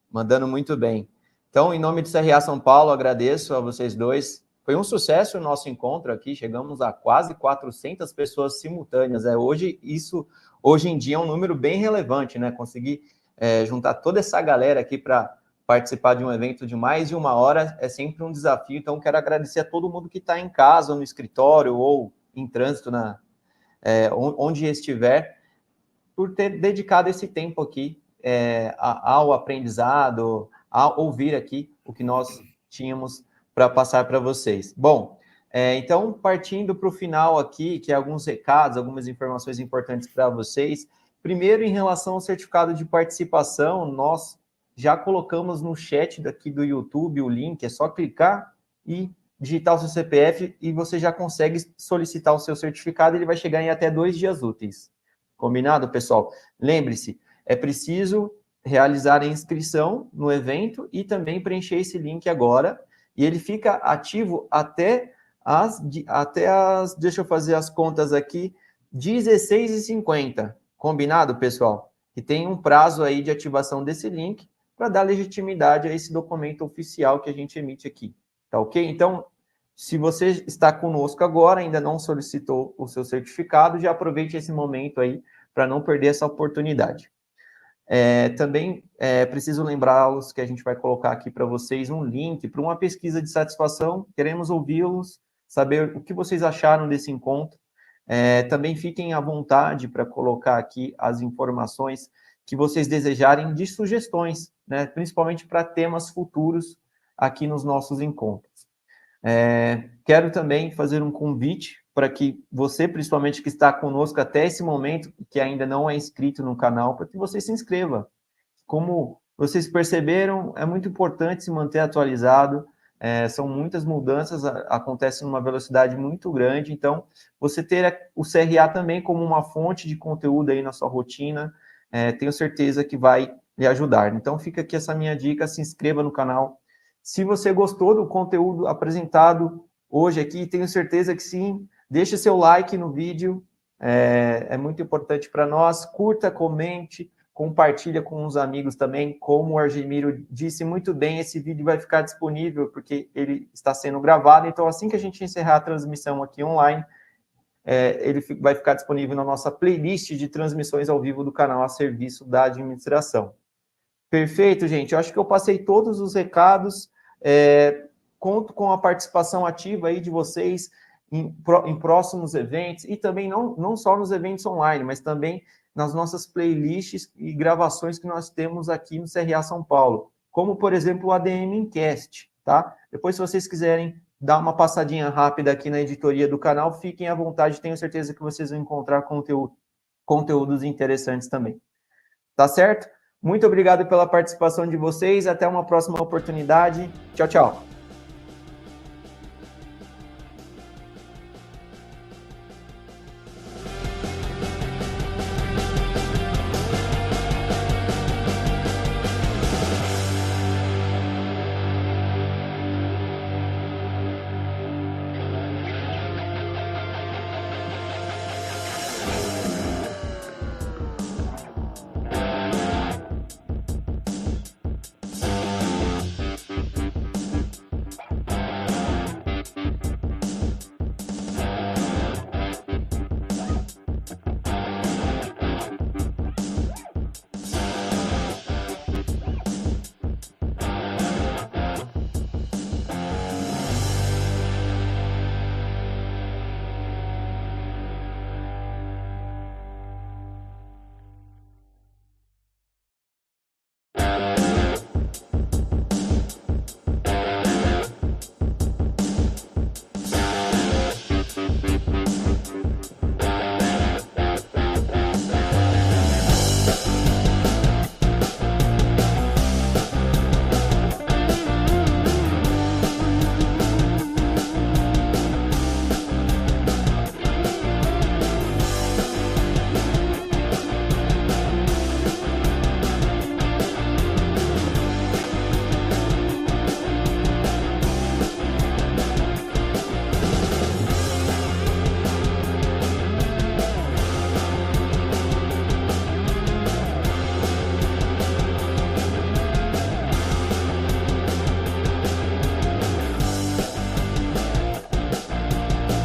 mandando muito bem. Então, em nome do CRA São Paulo, agradeço a vocês dois. Foi um sucesso o nosso encontro aqui, chegamos a quase 400 pessoas simultâneas. Hoje em dia é um número bem relevante, né? Conseguir juntar toda essa galera aqui para participar de um evento de mais de 1 hora é sempre um desafio. Então, quero agradecer a todo mundo que está em casa, ou no escritório, ou em trânsito, onde estiver, por ter dedicado esse tempo aqui ao aprendizado, a ouvir aqui o que nós tínhamos para passar para vocês. Bom, então, partindo para o final aqui, que é alguns recados, algumas informações importantes para vocês. Primeiro, em relação ao certificado de participação, nós já colocamos no chat daqui do YouTube o link, é só clicar e digitar o seu CPF e você já consegue solicitar o seu certificado, ele vai chegar em até 2 dias úteis. Combinado, pessoal? Lembre-se, é preciso realizar a inscrição no evento e também preencher esse link agora, e ele fica ativo até as deixa eu fazer as contas aqui, 16h50, combinado, pessoal? E tem um prazo aí de ativação desse link para dar legitimidade a esse documento oficial que a gente emite aqui, tá ok? Então, se você está conosco agora, ainda não solicitou o seu certificado, já aproveite esse momento aí para não perder essa oportunidade. Também preciso lembrá-los que a gente vai colocar aqui para vocês um link para uma pesquisa de satisfação. Queremos ouvi-los, saber o que vocês acharam desse encontro. Também fiquem à vontade para colocar aqui as informações que vocês desejarem de sugestões, né, principalmente para temas futuros aqui nos nossos encontros. Quero também fazer um convite para que você, principalmente que está conosco até esse momento, que ainda não é inscrito no canal, para que você se inscreva. Como vocês perceberam, é muito importante se manter atualizado, são muitas mudanças, acontecem numa velocidade muito grande, então, você ter o CRA também como uma fonte de conteúdo aí na sua rotina, tenho certeza que vai lhe ajudar. Então, fica aqui essa minha dica, se inscreva no canal, Se você gostou do conteúdo apresentado hoje aqui, tenho certeza que sim, deixe seu like no vídeo, é muito importante para nós. Curta, comente, compartilha com os amigos também. Como o Argemiro disse muito bem, esse vídeo vai ficar disponível porque ele está sendo gravado. Então, assim que a gente encerrar a transmissão aqui online, ele vai ficar disponível na nossa playlist de transmissões ao vivo do canal a serviço da administração. Perfeito, gente. Eu acho que eu passei todos os recados. Conto com a participação ativa aí de vocês em próximos eventos, e também não só nos eventos online, mas também nas nossas playlists e gravações que nós temos aqui no CRA São Paulo, como, por exemplo, o ADM Incast, tá? Depois, se vocês quiserem dar uma passadinha rápida aqui na editoria do canal, fiquem à vontade, tenho certeza que vocês vão encontrar conteúdos interessantes também. Tá certo? Muito obrigado pela participação de vocês, até uma próxima oportunidade. Tchau, tchau.